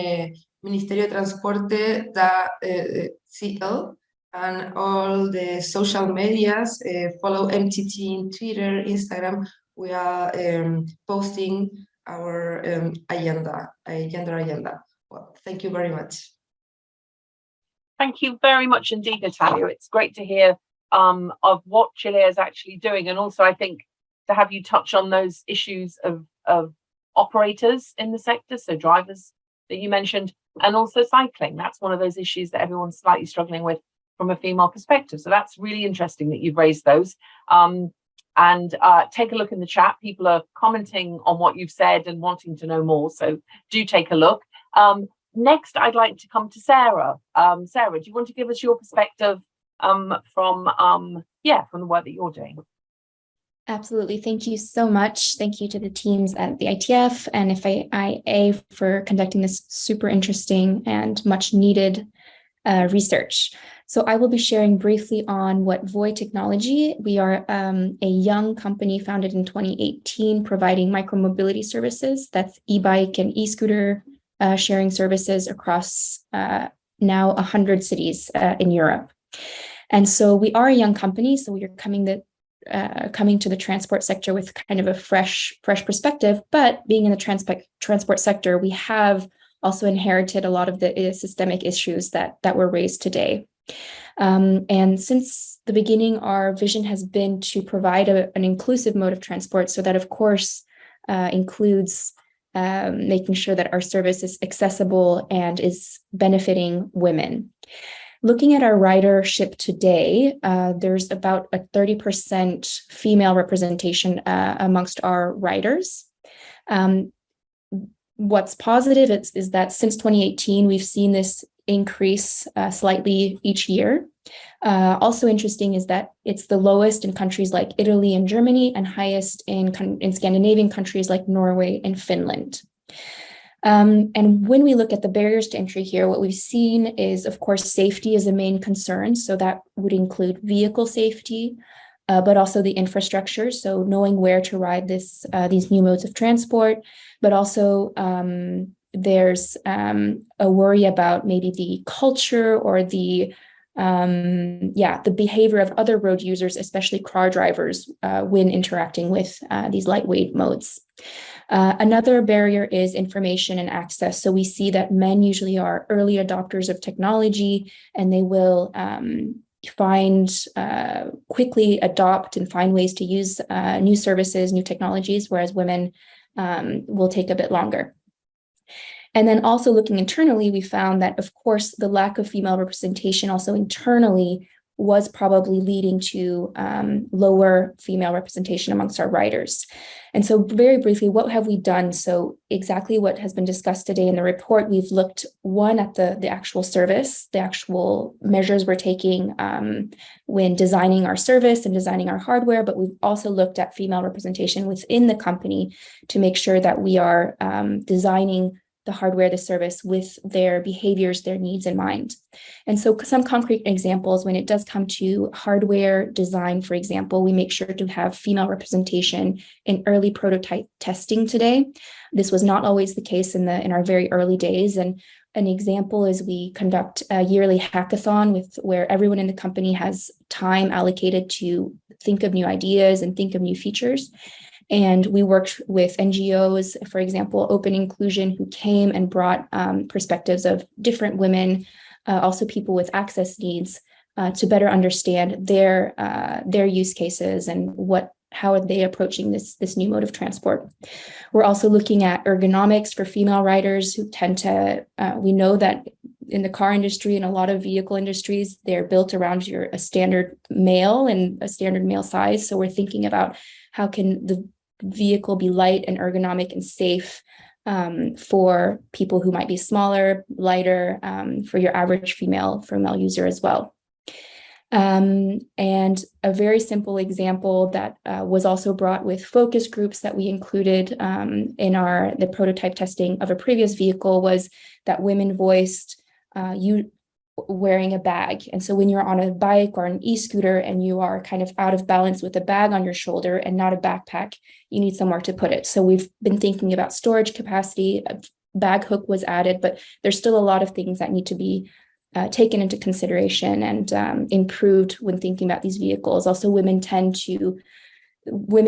[SPEAKER 5] Ministerio de Transporte.cl, and all the social medias. Follow MTT in Twitter, Instagram. We are posting our gender agenda. Well, thank you very much.
[SPEAKER 1] Thank you very much indeed, Natalia. It's great to hear of what Chile is actually doing, and also I think to have you touch on those issues of operators in the sector, so drivers that you mentioned, and also cycling. That's one of those issues that everyone's slightly struggling with from a female perspective. So that's really interesting that you've raised those. And take a look in the chat. People are commenting on what you've said and wanting to know more. So do take a look. Next, I'd like to come to Sarah. Sarah, do you want to give us your perspective from the work that you're doing?
[SPEAKER 6] Absolutely. Thank you so much. Thank you to the teams at the ITF and FAIA for conducting this super interesting and much needed research. So I will be sharing briefly on what Voi Technology. We are a young company founded in 2018, providing micromobility services. That's e-bike and e-scooter sharing services across now 100 cities in Europe. And so we are a young company, so we are coming to the transport sector with kind of a fresh perspective, but being in the transport sector, we have also inherited a lot of the systemic issues that were raised today. And since the beginning, our vision has been to provide an inclusive mode of transport. So that, of course, includes making sure that our service is accessible and is benefiting women. Looking at our ridership today, there's about a 30% female representation amongst our riders. What's positive is that since 2018, we've seen this increase slightly each year. Also interesting is that it's the lowest in countries like Italy and Germany and highest in Scandinavian countries like Norway and Finland. And when we look at the barriers to entry here, what we've seen is, of course, safety is a main concern. So that would include vehicle safety, but also the infrastructure. So knowing where to ride these new modes of transport, but also there's a worry about maybe the culture or the behavior of other road users, especially car drivers, when interacting with these lightweight modes. Another barrier is information and access. So we see that men usually are early adopters of technology, and they will quickly adopt and find ways to use new services, new technologies, whereas women will take a bit longer. And then also looking internally, we found that, of course, the lack of female representation also internally was probably leading to lower female representation amongst our riders. And so very briefly, what have we done? So exactly what has been discussed today in the report, we've looked, one, at the actual service, the actual measures we're taking when designing our service and designing our hardware, but we've also looked at female representation within the company to make sure that we are designing the hardware, the service with their behaviors, their needs in mind. And so some concrete examples, when it does come to hardware design, for example, we make sure to have female representation in early prototype testing today. This was not always the case in our very early days. And an example is we conduct a yearly hackathon where everyone in the company has time allocated to think of new ideas and think of new features. And we worked with NGOs, for example, Open Inclusion, who came and brought perspectives of different women, also people with access needs, to better understand their use cases and how are they approaching this new mode of transport. We're also looking at ergonomics for female riders who tend to, we know that in the car industry and a lot of vehicle industries, they're built around a standard male and a standard male size. So we're thinking about how can the vehicle be light and ergonomic and safe for people who might be smaller, lighter, for your average female user as well. And a very simple example that was also brought with focus groups that we included in the prototype testing of a previous vehicle was that women voiced wearing a bag. And so when you're on a bike or an e-scooter and you are kind of out of balance with a bag on your shoulder and not a backpack, you need somewhere to put it. So we've been thinking about storage capacity. A bag hook was added, but there's still a lot of things that need to be taken into consideration and improved when thinking about these vehicles. Also, women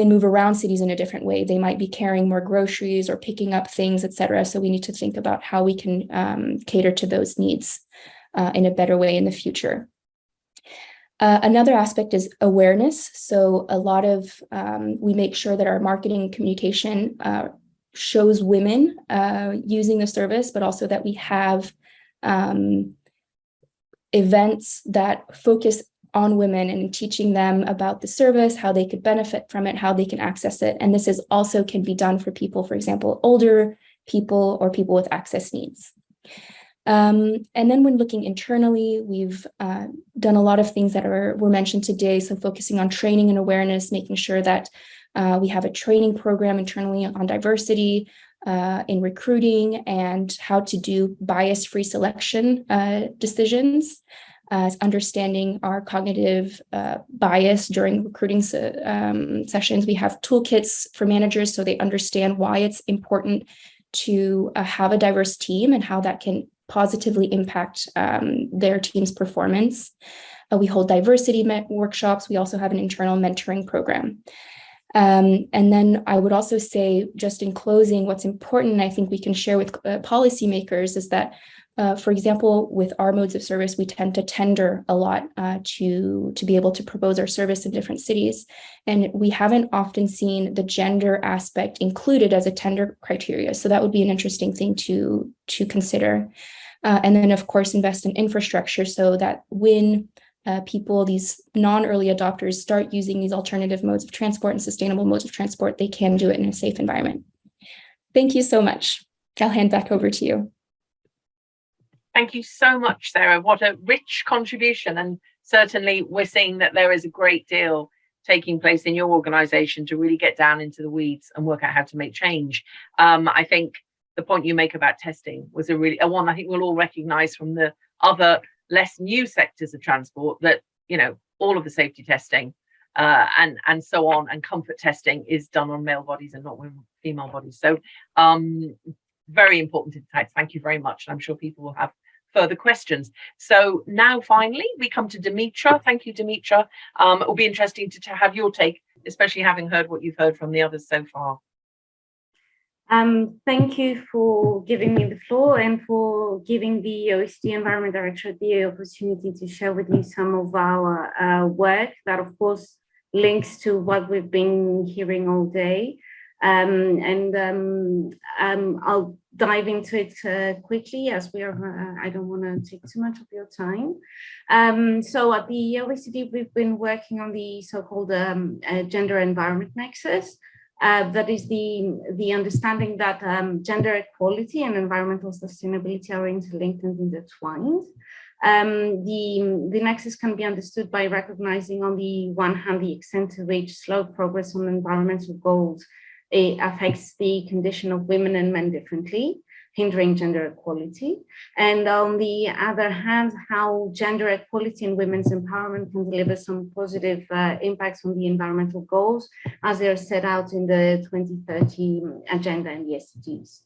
[SPEAKER 6] move around cities in a different way. They might be carrying more groceries or picking up things, etc. So we need to think about how we can cater to those needs in a better way in the future. Another aspect is awareness. So a lot of, we make sure that our marketing communication shows women using the service, but also that we have events that focus on women and teaching them about the service, how they could benefit from it, how they can access it. And this also can be done for people, for example, older people or people with access needs. And then when looking internally, we've done a lot of things that were mentioned today. So focusing on training and awareness, making sure that we have a training program internally on diversity in recruiting and how to do bias-free selection decisions. Understanding our cognitive bias during recruiting sessions. We have toolkits for managers so they understand why it's important to have a diverse team and how that can positively impact their team's performance. We hold diversity workshops. We also have an internal mentoring program. And then I would also say, just in closing, what's important, I think we can share with policymakers is that, for example, with our modes of service, we tend to tender a lot to be able to propose our service in different cities. And we haven't often seen the gender aspect included as a tender criteria. So that would be an interesting thing to consider. And then, of course, invest in infrastructure so that when people, these non-early adopters, start using these alternative modes of transport and sustainable modes of transport, they can do it in a safe environment. Thank you so much. I'll hand back over to you.
[SPEAKER 1] Thank you so much, Sarah. What a rich contribution. And certainly we're seeing that there is a great deal taking place in your organization to really get down into the weeds and work out how to make change. I think the point you make about testing was a one I think we'll all recognize from the other less new sectors of transport, that, you know, all of the safety testing and so on, and comfort testing is done on male bodies and not female bodies. So very important insights. Thank you very much. I'm sure people will have further questions. So now finally we come to Dimitra. Thank you, Dimitra. It will be interesting to have your take, especially having heard what you've heard from the others so far.
[SPEAKER 7] Thank you for giving me the floor and for giving the OECD Environment Directorate the opportunity to share with you some of our work that, of course, links to what we've been hearing all day. I'll dive into it quickly, as we are. I don't want to take too much of your time. So at the OECD, we've been working on the so-called gender environment nexus. That is the understanding that gender equality and environmental sustainability are interlinked and intertwined. The nexus can be understood by recognizing, on the one hand, the extent to which slow progress on environmental goals affects the condition of women and men differently, hindering gender equality. And on the other hand, how gender equality and women's empowerment can deliver some positive impacts on the environmental goals as they are set out in the 2030 agenda and the SDGs.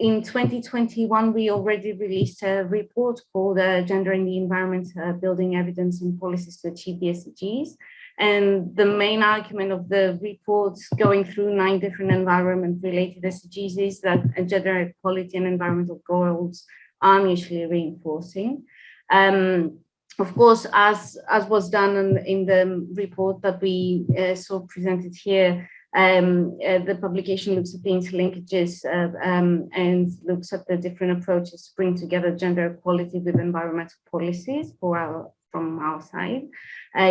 [SPEAKER 7] In 2021, we already released a report called Gender in the Environment, Building Evidence and Policies to Achieve the SDGs. And the main argument of the report, going through 9 different environment-related SDGs, is that gender equality and environmental goals are mutually reinforcing. Of course, as was done in the report that we saw presented here, the publication looks at the interlinkages and looks at the different approaches to bring together gender equality with environmental policies from our side,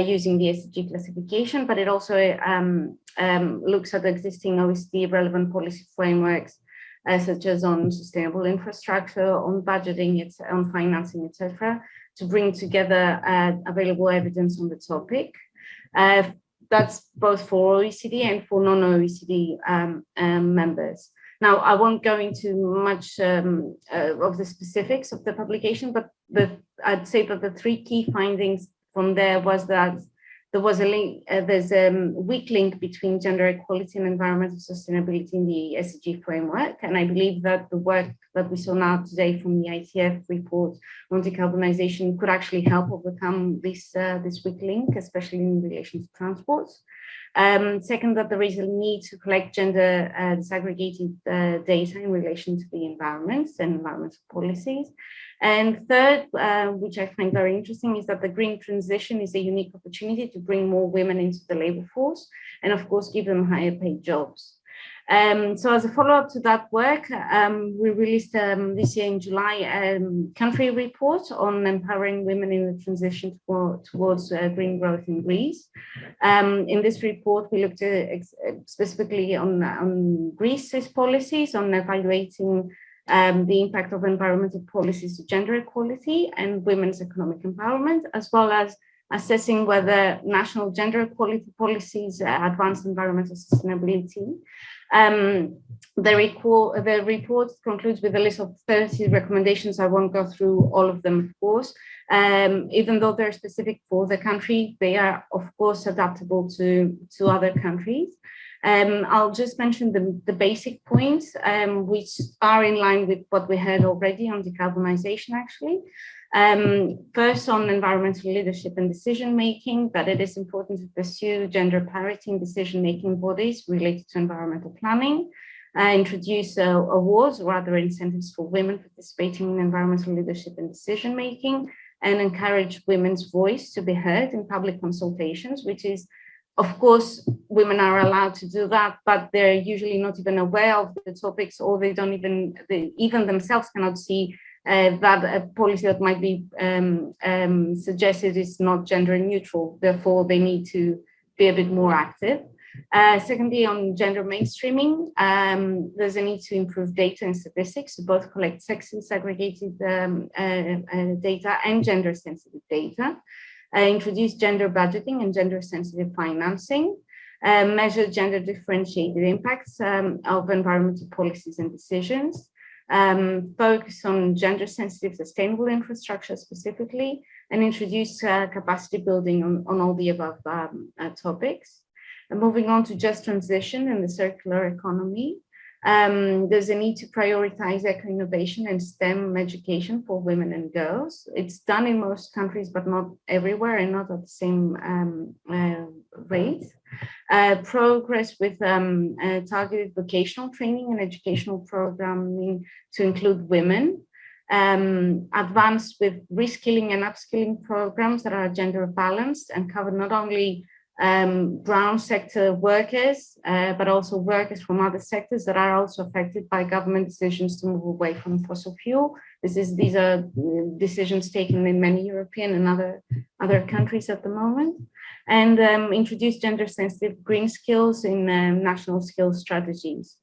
[SPEAKER 7] using the SDG classification, but it also looks at existing OECD relevant policy frameworks, such as on sustainable infrastructure, on budgeting, on financing, etc., to bring together available evidence on the topic. That's both for OECD and for non-OECD members. Now, I won't go into much of the specifics of the publication, but I'd say that the 3 key findings from there was that there was a link, there's a weak link between gender equality and environmental sustainability in the SDG framework. And I believe that the work that we saw now today from the ITF report on decarbonization could actually help overcome this weak link, especially in relation to transport. Second, that there is a need to collect gender disaggregated data in relation to the environment and environmental policies. And third, which I find very interesting, is that the green transition is a unique opportunity to bring more women into the labor force and, of course, give them higher paid jobs. So as a follow-up to that work, we released this year in July a country report on empowering women in the transition towards green growth in Greece. In this report, we looked at specifically on Greece's policies, on evaluating the impact of environmental policies to gender equality and women's economic empowerment, as well as assessing whether national gender equality policies advance environmental sustainability. The report concludes with a list of 30 recommendations. I won't go through all of them, of course. Even though they're specific for the country, they are, of course, adaptable to other countries. I'll just mention the basic points, which are in line with what we heard already on decarbonization, actually. First, on environmental leadership and decision-making, that it is important to pursue gender parity in decision-making bodies related to environmental planning, introduce awards or other incentives for women participating in environmental leadership and decision-making, and encourage women's voice to be heard in public consultations, which is, of course, women are allowed to do that, but they're usually not even aware of the topics, or they don't even themselves cannot see that a policy that might be suggested is not gender neutral. Therefore, they need to be a bit more active. Secondly, on gender mainstreaming, there's a need to improve data and statistics to both collect sex segregated data and gender sensitive data. Introduce gender budgeting and gender sensitive financing, measure gender differentiated impacts of environmental policies and decisions, focus on gender-sensitive sustainable infrastructure specifically, and introduce capacity building on all the above topics. And moving on to just transition and the circular economy, there's a need to prioritize eco-innovation and STEM education for women and girls. It's done in most countries, but not everywhere and not at the same rate. Progress with targeted vocational training and educational programming to include women. Advance with reskilling and upskilling programs that are gender balanced and cover not only brown sector workers, but also workers from other sectors that are also affected by government decisions to move away from fossil fuel. These are decisions taken in many European and other countries at the moment. And introduce gender-sensitive green skills in national skills strategies.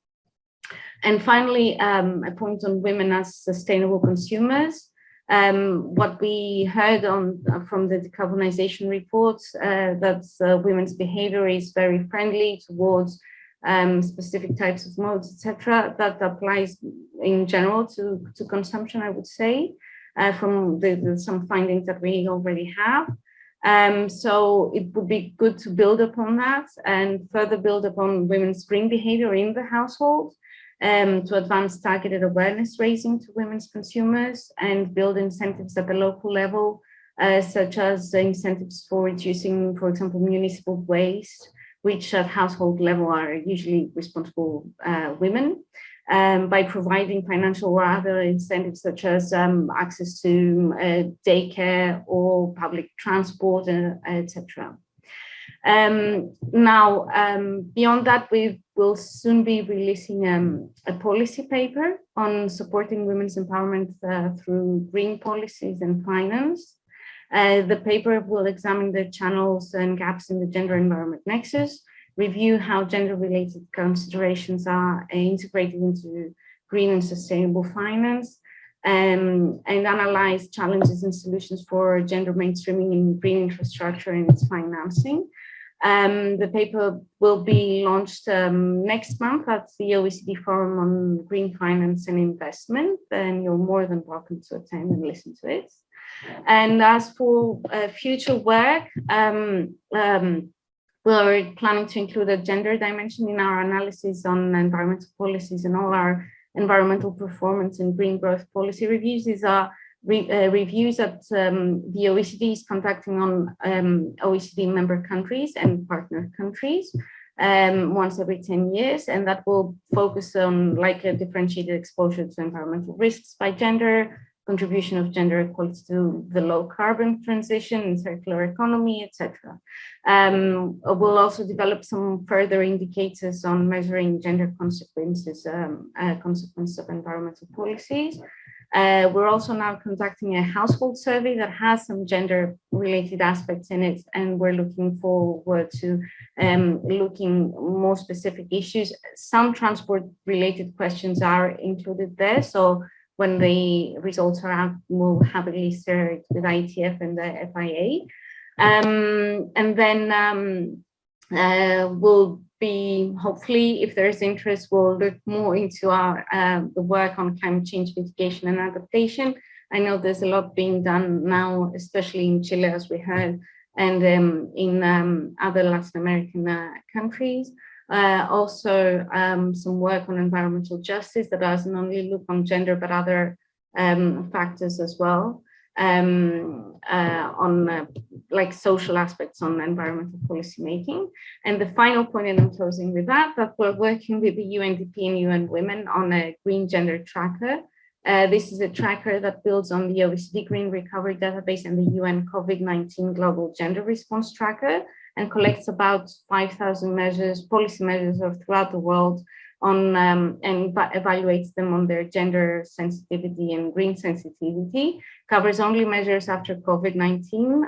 [SPEAKER 7] And finally, a point on women as sustainable consumers. What we heard from the decarbonization reports, that women's behavior is very friendly towards specific types of modes, etc. That applies in general to consumption, I would say, from some findings that we already have. So it would be good to build upon that and further build upon women's green behavior in the household, to advance targeted awareness raising to women's consumers and build incentives at the local level, such as incentives for reducing, for example, municipal waste, which at household level are usually responsible women, by providing financial or other incentives such as access to daycare or public transport, etc. Now, beyond that, we will soon be releasing a policy paper on supporting women's empowerment through green policies and finance. The paper will examine the channels and gaps in the gender environment nexus, review how gender-related considerations are integrated into green and sustainable finance, and analyze challenges and solutions for gender mainstreaming in green infrastructure and its financing. The paper will be launched next month at the OECD Forum on Green Finance and Investment, and you're more than welcome to attend and listen to it. And as for future work, we're planning to include a gender dimension in our analysis on environmental policies and all our environmental performance and green growth policy reviews. These are reviews that the OECD is conducting on OECD member countries and partner countries once every 10 years, and that will focus on like a differentiated exposure to environmental risks by gender, contribution of gender equality to the low carbon transition and circular economy, etc. We'll also develop some further indicators on measuring gender consequences of environmental policies. We're also now conducting a household survey that has some gender related aspects in it, and we're looking forward to looking more specific issues. Some transport related questions are included there, so when the results are out, we'll happily share it with IETF and the FIA. And then we'll be, hopefully, if there's interest, we'll look more into our the work on climate change mitigation and adaptation. I know there's a lot being done now, especially in Chile, as we heard, and in other Latin American countries. Also, some work on environmental justice that doesn't only look on gender, but other factors as well, on like social aspects on environmental policy making. And the final point, and I'm closing with that we're working with the UNDP and UN Women on a green gender tracker. This is a tracker that builds on the OECD Green Recovery Database and the UN COVID-19 Global Gender Response Tracker, and collects about 5,000 measures, policy measures throughout the world on and evaluates them on their gender sensitivity and green sensitivity. Covers only measures after COVID-19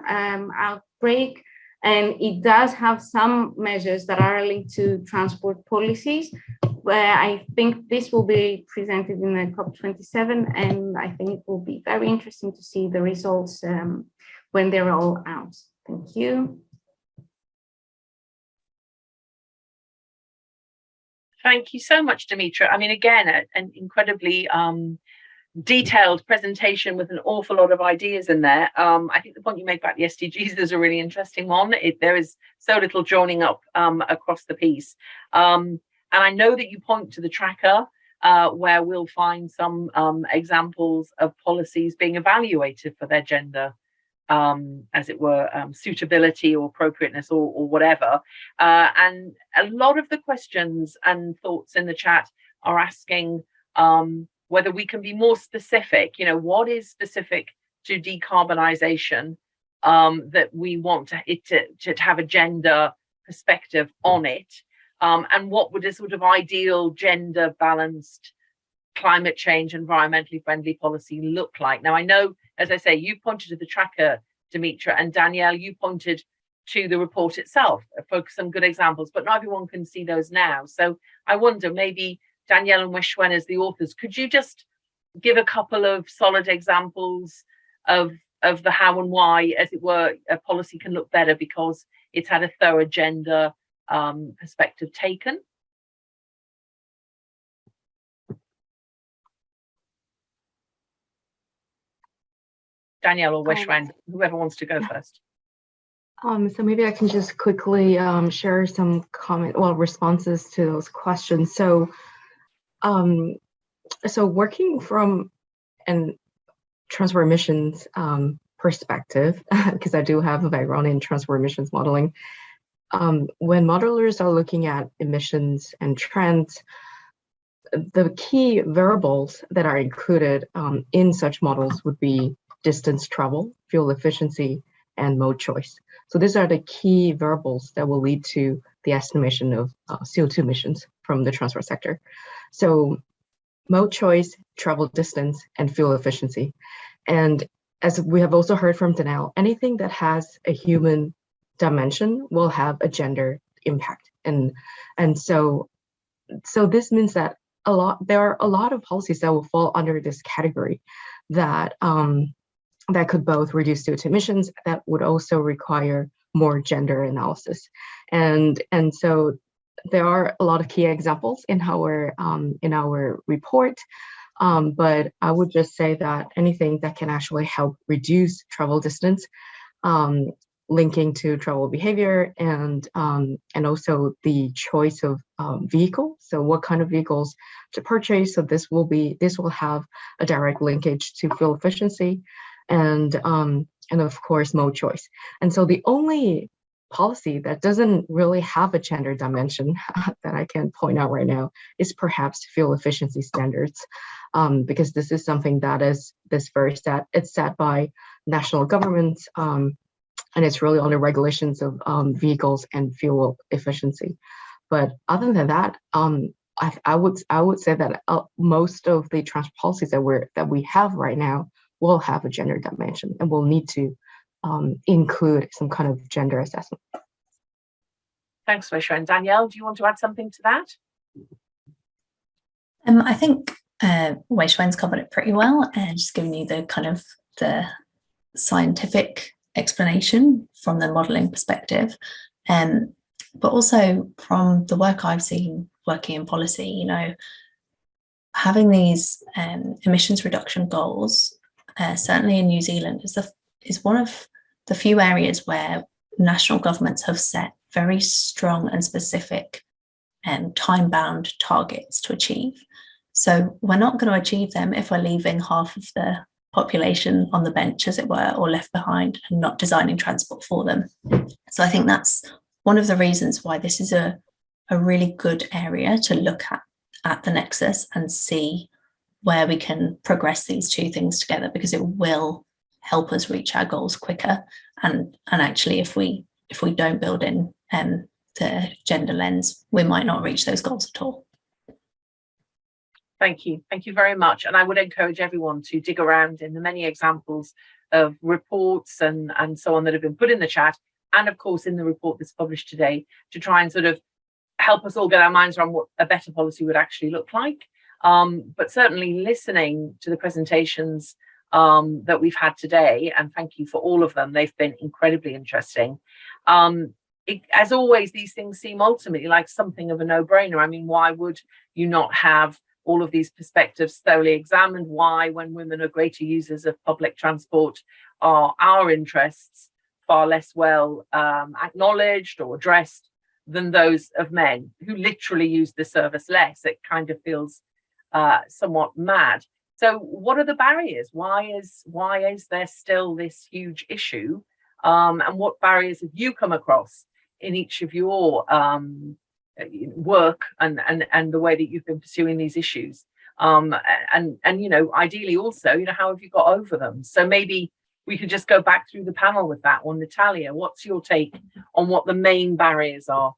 [SPEAKER 7] outbreak, and it does have some measures that are linked to transport policies, where I think this will be presented in the COP27, and I think it will be very interesting to see the results when they're all out. Thank you.
[SPEAKER 1] Thank you so much, Dimitra. I mean, again, an incredibly detailed presentation with an awful lot of ideas in there. I think the point you make about the SDGs is a really interesting one. There is so little joining up across the piece. And I know that you point to the tracker where we'll find some examples of policies being evaluated for their gender, as it were, suitability or appropriateness or whatever. And a lot of the questions and thoughts in the chat are asking whether we can be more specific, what is specific to decarbonisation that we want to have a gender perspective on it, and what would a sort of ideal gender balanced climate change, environmentally friendly policy look like? Now, I know, as I say, you pointed to the tracker, Dimitra, and Danielle, you pointed to the report itself, focus on good examples, but not everyone can see those now. So I wonder, maybe Danielle and Wei-Shiuen as the authors, could you just give a couple of solid examples of the how and why, as it were, a policy can look better because it's had a thorough gender perspective taken? Danielle or Wei-Shiuen, whoever wants to go first.
[SPEAKER 3] So maybe I can just quickly share some responses to those questions. So, working from an transport emissions perspective, because I do have a background in transport emissions modeling, when modelers are looking at emissions and trends, the key variables that are included in such models would be distance travel, fuel efficiency, and mode choice. So these are the key variables that will lead to the estimation of CO2 emissions from the transport sector. So mode choice, travel distance, and fuel efficiency. And as we have also heard from Danielle, anything that has a human dimension will have a gender impact. And so this means that there are a lot of policies that will fall under this category that that could both reduce CO2 emissions, that would also require more gender analysis. And so there are a lot of key examples in our report, but I would just say that anything that can actually help reduce travel distance, linking to travel behavior, and also the choice of vehicle. So what kind of vehicles to purchase? So this will have a direct linkage to fuel efficiency, and of course mode choice. And so the only policy that doesn't really have a gender dimension that I can point out right now is perhaps fuel efficiency standards, because this is something that is it's set by national governments, and it's really on the regulations of vehicles and fuel efficiency. But other than that, I would say that most of the transport policies that we have right now will have a gender dimension and will need to include some kind of gender assessment.
[SPEAKER 1] Thanks, Wei-Shiuen. Danielle, do you want to add something to that?
[SPEAKER 4] I think Wei-Shiuen's covered it pretty well, and just giving you the kind of the scientific explanation from the modelling perspective, but also from the work I've seen working in policy. Having these emissions reduction goals, certainly in New Zealand, is one of the few areas where national governments have set very strong and specific time-bound targets to achieve. So we're not going to achieve them if we're leaving half of the population on the bench, as it were, or left behind, and not designing transport for them. So I think that's one of the reasons why this is a really good area to look at the nexus and see where we can progress these two things together, because it will help us reach our goals quicker. And actually, if we don't build in the gender lens, we might not reach those goals at all.
[SPEAKER 1] Thank you. Thank you very much. And I would encourage everyone to dig around in the many examples of reports and so on that have been put in the chat, and of course in the report that's published today, to try and sort of help us all get our minds around what a better policy would actually look like. But certainly listening to the presentations that we've had today, and thank you for all of them, they've been incredibly interesting. as always, these things seem ultimately like something of a no-brainer. I mean, why would you not have all of these perspectives thoroughly examined? Why, when women are greater users of public transport, are our interests far less well acknowledged or addressed than those of men who literally use the service less? It kind of feels somewhat mad. So what are the barriers? Why is there still this huge issue? And what barriers have you come across in each of your work and the way that you've been pursuing these issues? And you know, ideally also, you know, how have you got over them? So maybe we could just go back through the panel with that one. Natalia, what's your take on what the main barriers are?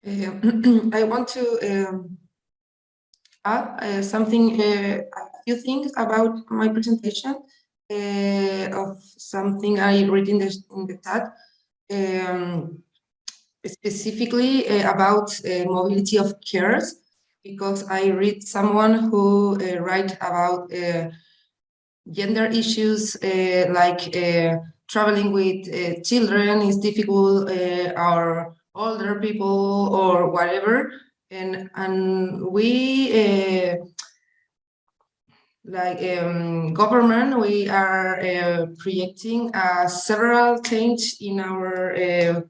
[SPEAKER 5] I want to add something, a few things about my presentation of something I read in the chat, specifically about mobility of cares, because I read someone who write about gender issues like traveling with children is difficult, or older people or whatever, and we like government, we are projecting several change in our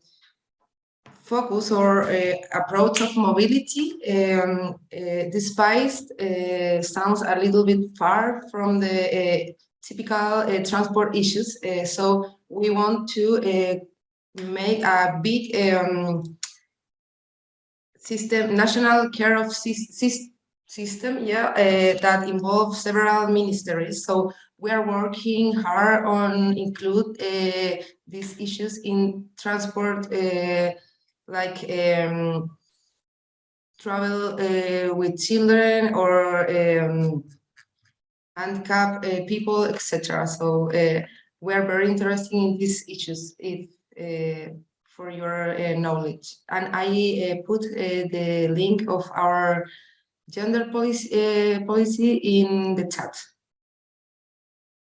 [SPEAKER 5] focus or approach of mobility. Despite sounds a little bit far from the typical transport issues, so we want to make a big system, national care of system, that involves several ministries. So we are working hard on include these issues in transport, like travel with children or handicapped people, etc. So we are very interested in these issues, if for your knowledge. And I put the link of our gender policy in the chat.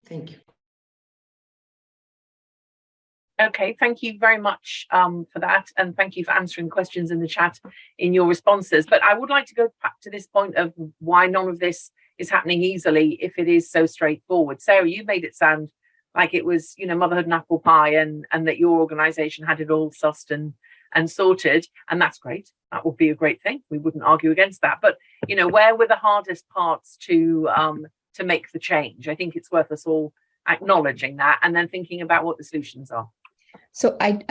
[SPEAKER 5] Thank you.
[SPEAKER 1] Okay, thank you very much for that, and thank you for answering questions in the chat in your responses. But I would like to go back to this point of why none of this is happening easily if it is so straightforward. Sarah, you made it sound like it was, you know, motherhood and apple pie, and that your organisation had it all sussed and sorted, and that's great. That would be a great thing. We wouldn't argue against that. But you know, where were the hardest parts to make the change? I think it's worth us all acknowledging that and then thinking about what the solutions are.
[SPEAKER 6] So I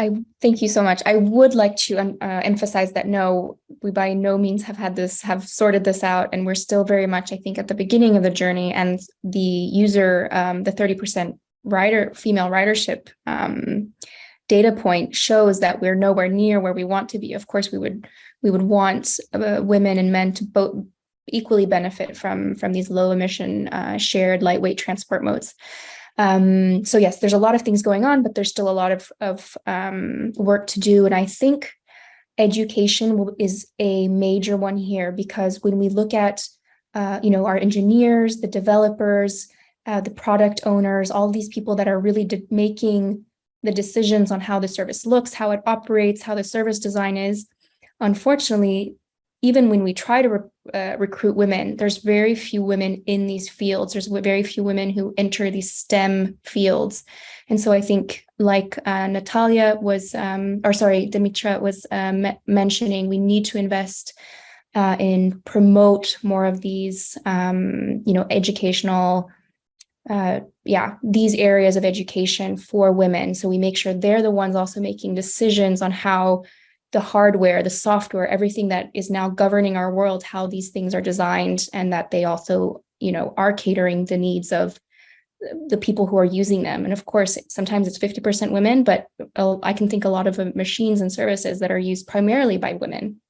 [SPEAKER 6] thank you so much. I would like to emphasize that no, we by no means have sorted this out, and we're still very much, I think, at the beginning of the journey. And the user, the 30% female ridership data point shows that we're nowhere near where we want to be. Of course, we would want women and men to both equally benefit from these low emission shared lightweight transport modes. So yes, there's a lot of things going on, but there's still a lot of work to do. And I think education is a major one here, because when we look at, our engineers, the developers, the product owners, all these people that are really making the decisions on how the service looks, how it operates, how the service design is, unfortunately, even when we try to recruit women, there's very few women in these fields. There's very few women who enter these STEM fields. And so I think, like Dimitra was mentioning, we need to invest in promote more of these, educational, these areas of education for women. So we make sure they're the ones also making decisions on how the hardware, the software, everything that is now governing our world, how these things are designed, and that they also, are catering the needs of the people who are using them. And of course, sometimes it's 50% women, but I can think a lot of machines and services that are used primarily by women.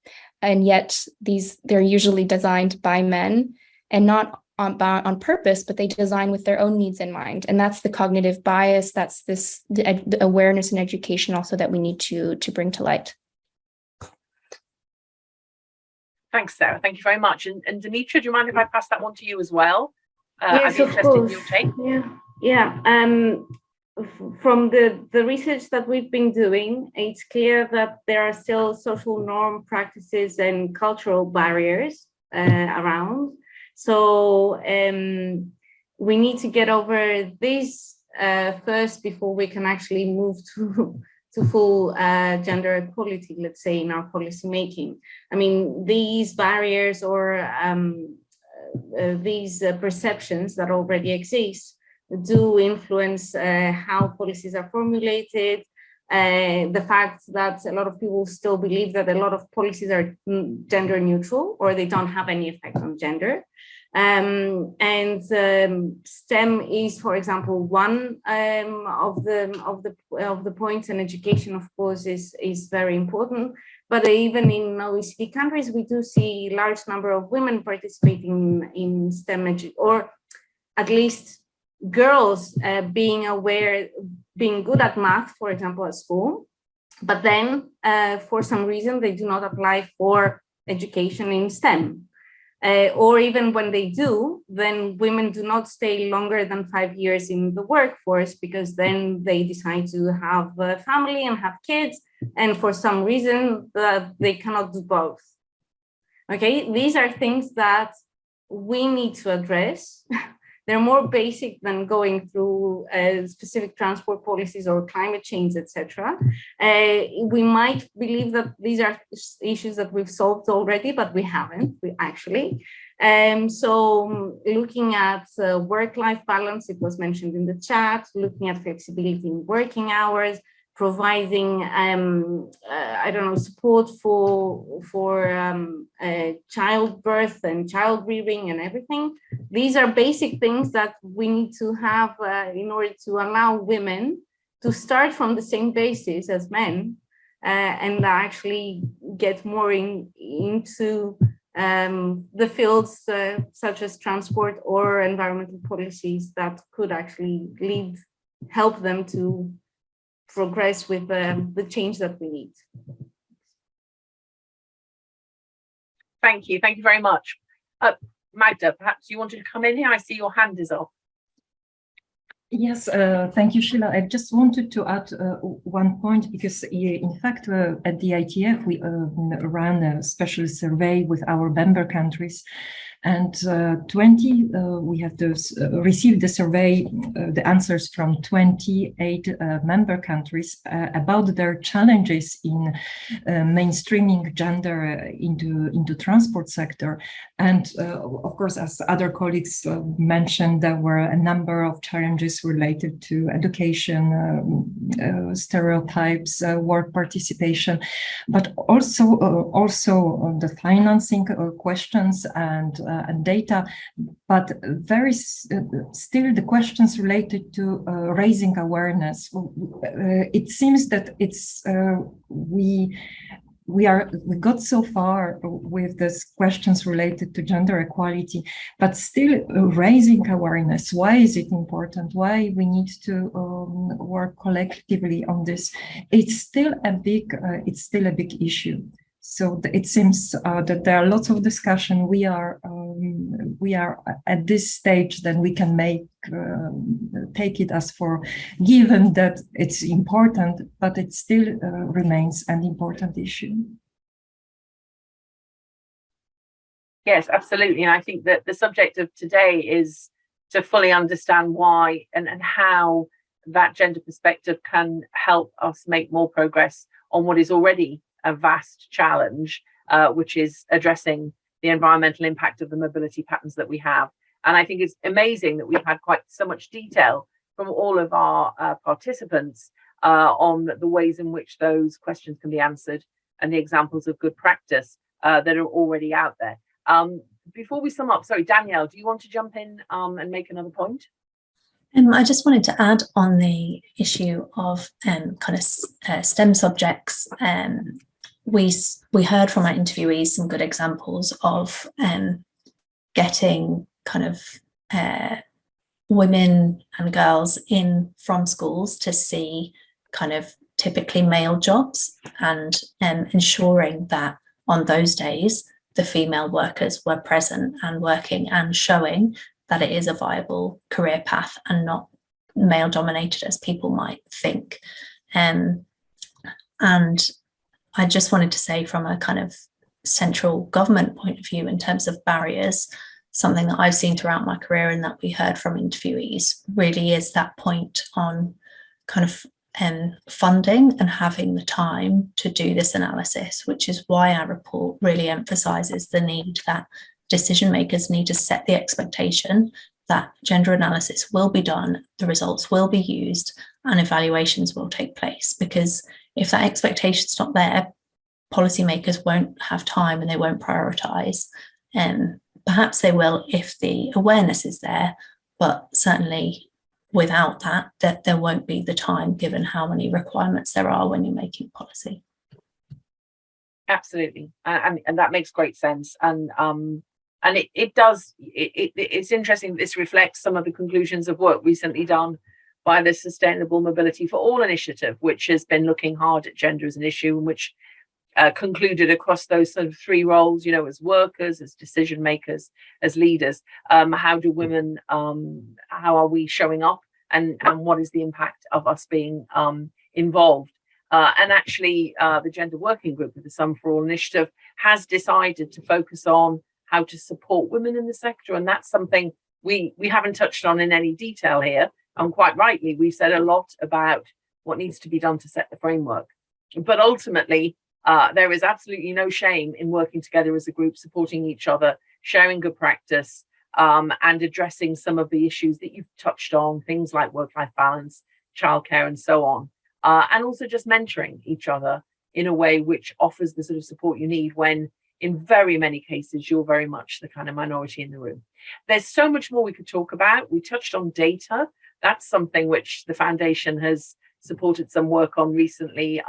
[SPEAKER 6] And yet they're usually designed by men, and not on purpose, but they design with their own needs in mind. And that's the cognitive bias. That's the awareness and education also that we need to bring to light.
[SPEAKER 1] Thanks, Sarah. Thank you very much. And Dimitra, do you mind if I pass that one to you as well?
[SPEAKER 7] Yes,
[SPEAKER 1] I'd be
[SPEAKER 7] of
[SPEAKER 1] interested in
[SPEAKER 7] course.
[SPEAKER 1] your take.
[SPEAKER 7] Yeah. Yeah, from the research that we've been doing, it's clear that there are still social norm practices and cultural barriers around. So we need to get over this first before we can actually move to full gender equality, let's say, in our policy making. I mean, these barriers or these perceptions that already exist do influence how policies are formulated. The fact that a lot of people still believe that a lot of policies are gender neutral or they don't have any effect on gender. STEM is, for example, one of the points, and education, of course, is very important. But even in OECD countries, we do see a large number of women participating in STEM, or at least girls being aware, being good at math, for example, at school, but then for some reason they do not apply for education in STEM. Or even when they do, then women do not stay longer than 5 years in the workforce, because then they decide to have a family and have kids, and for some reason they cannot do both. Okay, these are things that we need to address. They're more basic than going through specific transport policies or climate change, etc. We might believe that these are issues that we've solved already, but we haven't, actually. So looking at work-life balance, it was mentioned in the chat, looking at flexibility in working hours, providing, I don't know, support for childbirth and child rearing and everything. These are basic things that we need to have in order to allow women to start from the same basis as men and actually get more into the fields such as transport or environmental policies that could actually help them to progress with the change that we need.
[SPEAKER 1] Thank you very much. Magda, perhaps you wanted to come in here. I see your hand is up.
[SPEAKER 2] Yes, thank you, Sheila. I just wanted to add one point, because in fact, at the ITF, we ran a special survey with our member countries, and we have received the survey, the answers from 28 member countries about their challenges in mainstreaming gender into transport sector. And of course, as other colleagues mentioned, there were a number of challenges related to education, stereotypes, work participation, but also the financing questions and data, but still the questions related to raising awareness. It seems that we got so far with these questions related to gender equality, but still raising awareness. Why is it important? Why we need to work collectively on this? It's still a big issue. So it seems that there are lots of discussion. We are at this stage that we can take it as for given that it's important, but it still remains an important issue.
[SPEAKER 1] Yes, absolutely. And I think that the subject of today is to fully understand why and how that gender perspective can help us make more progress on what is already a vast challenge, which is addressing the environmental impact of the mobility patterns that we have. And I think it's amazing that we've had quite so much detail from all of our participants on the ways in which those questions can be answered and the examples of good practice that are already out there. Before we sum up, sorry, Danielle, do you want to jump in and make another point?
[SPEAKER 4] I just wanted to add on the issue of STEM subjects. We heard from our interviewees some good examples of getting women and girls in from schools to see typically male jobs, and ensuring that on those days the female workers were present and working and showing that it is a viable career path and not male dominated as people might think. And I just wanted to say, from a kind of central government point of view, in terms of barriers, something that I've seen throughout my career and that we heard from interviewees really is that point on kind of funding and having the time to do this analysis, which is why our report really emphasises the need that decision makers need to set the expectation that gender analysis will be done, the results will be used, and evaluations will take place. Because if that expectation's not there, policymakers won't have time and they won't prioritise. And perhaps they will if the awareness is there, but certainly without that there won't be the time, given how many requirements there are when you're making policy.
[SPEAKER 1] Absolutely, and that makes great sense. And it's interesting. This reflects some of the conclusions of work recently done by the Sustainable Mobility for All initiative, which has been looking hard at gender as an issue, and which concluded across those sort of three roles, as workers, as decision makers, as leaders. How do women, how are we showing up, and what is the impact of us being involved? And actually, the Gender Working Group of the Sun for All initiative has decided to focus on how to support women in the sector. And that's something we haven't touched on in any detail here. And quite rightly, we've said a lot about what needs to be done to set the framework. But ultimately, there is absolutely no shame in working together as a group, supporting each other, sharing good practice, and addressing some of the issues that you've touched on, things like work-life balance, childcare, and so on. And also just mentoring each other in a way which offers the sort of support you need when, in very many cases, you're very much the kind of minority in the room. There's so much more we could talk about. We touched on data. That's something which the foundation has supported some work on recently,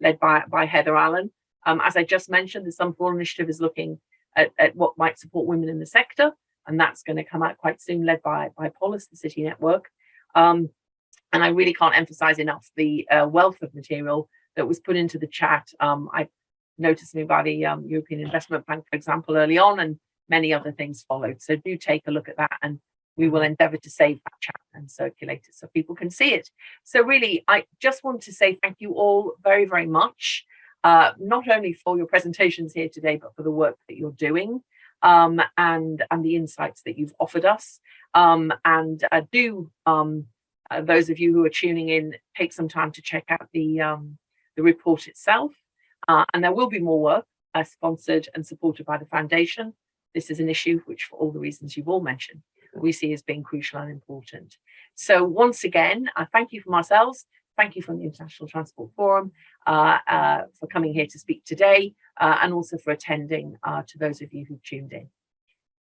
[SPEAKER 1] led by Heather Allen. As I just mentioned, the Sun for All initiative is looking at what might support women in the sector, and that's going to come out quite soon, led by Polis, the City Network. And I really can't emphasize enough the wealth of material that was put into the chat. I noticed me by the European Investment Bank, for example, early on, and many other things followed. So do take a look at that, and we will endeavour to save that chat and circulate it so people can see it. So really, I just want to say thank you all very, very much, not only for your presentations here today, but for the work that you're doing, and the insights that you've offered us. Those of you who are tuning in, take some time to check out the report itself. And there will be more work sponsored and supported by the foundation. This is an issue which, for all the reasons you've all mentioned, we see as being crucial and important. So once again, I thank you from ourselves. Thank you from the International Transport Forum for coming here to speak today, and also for attending, to those of you who've tuned in.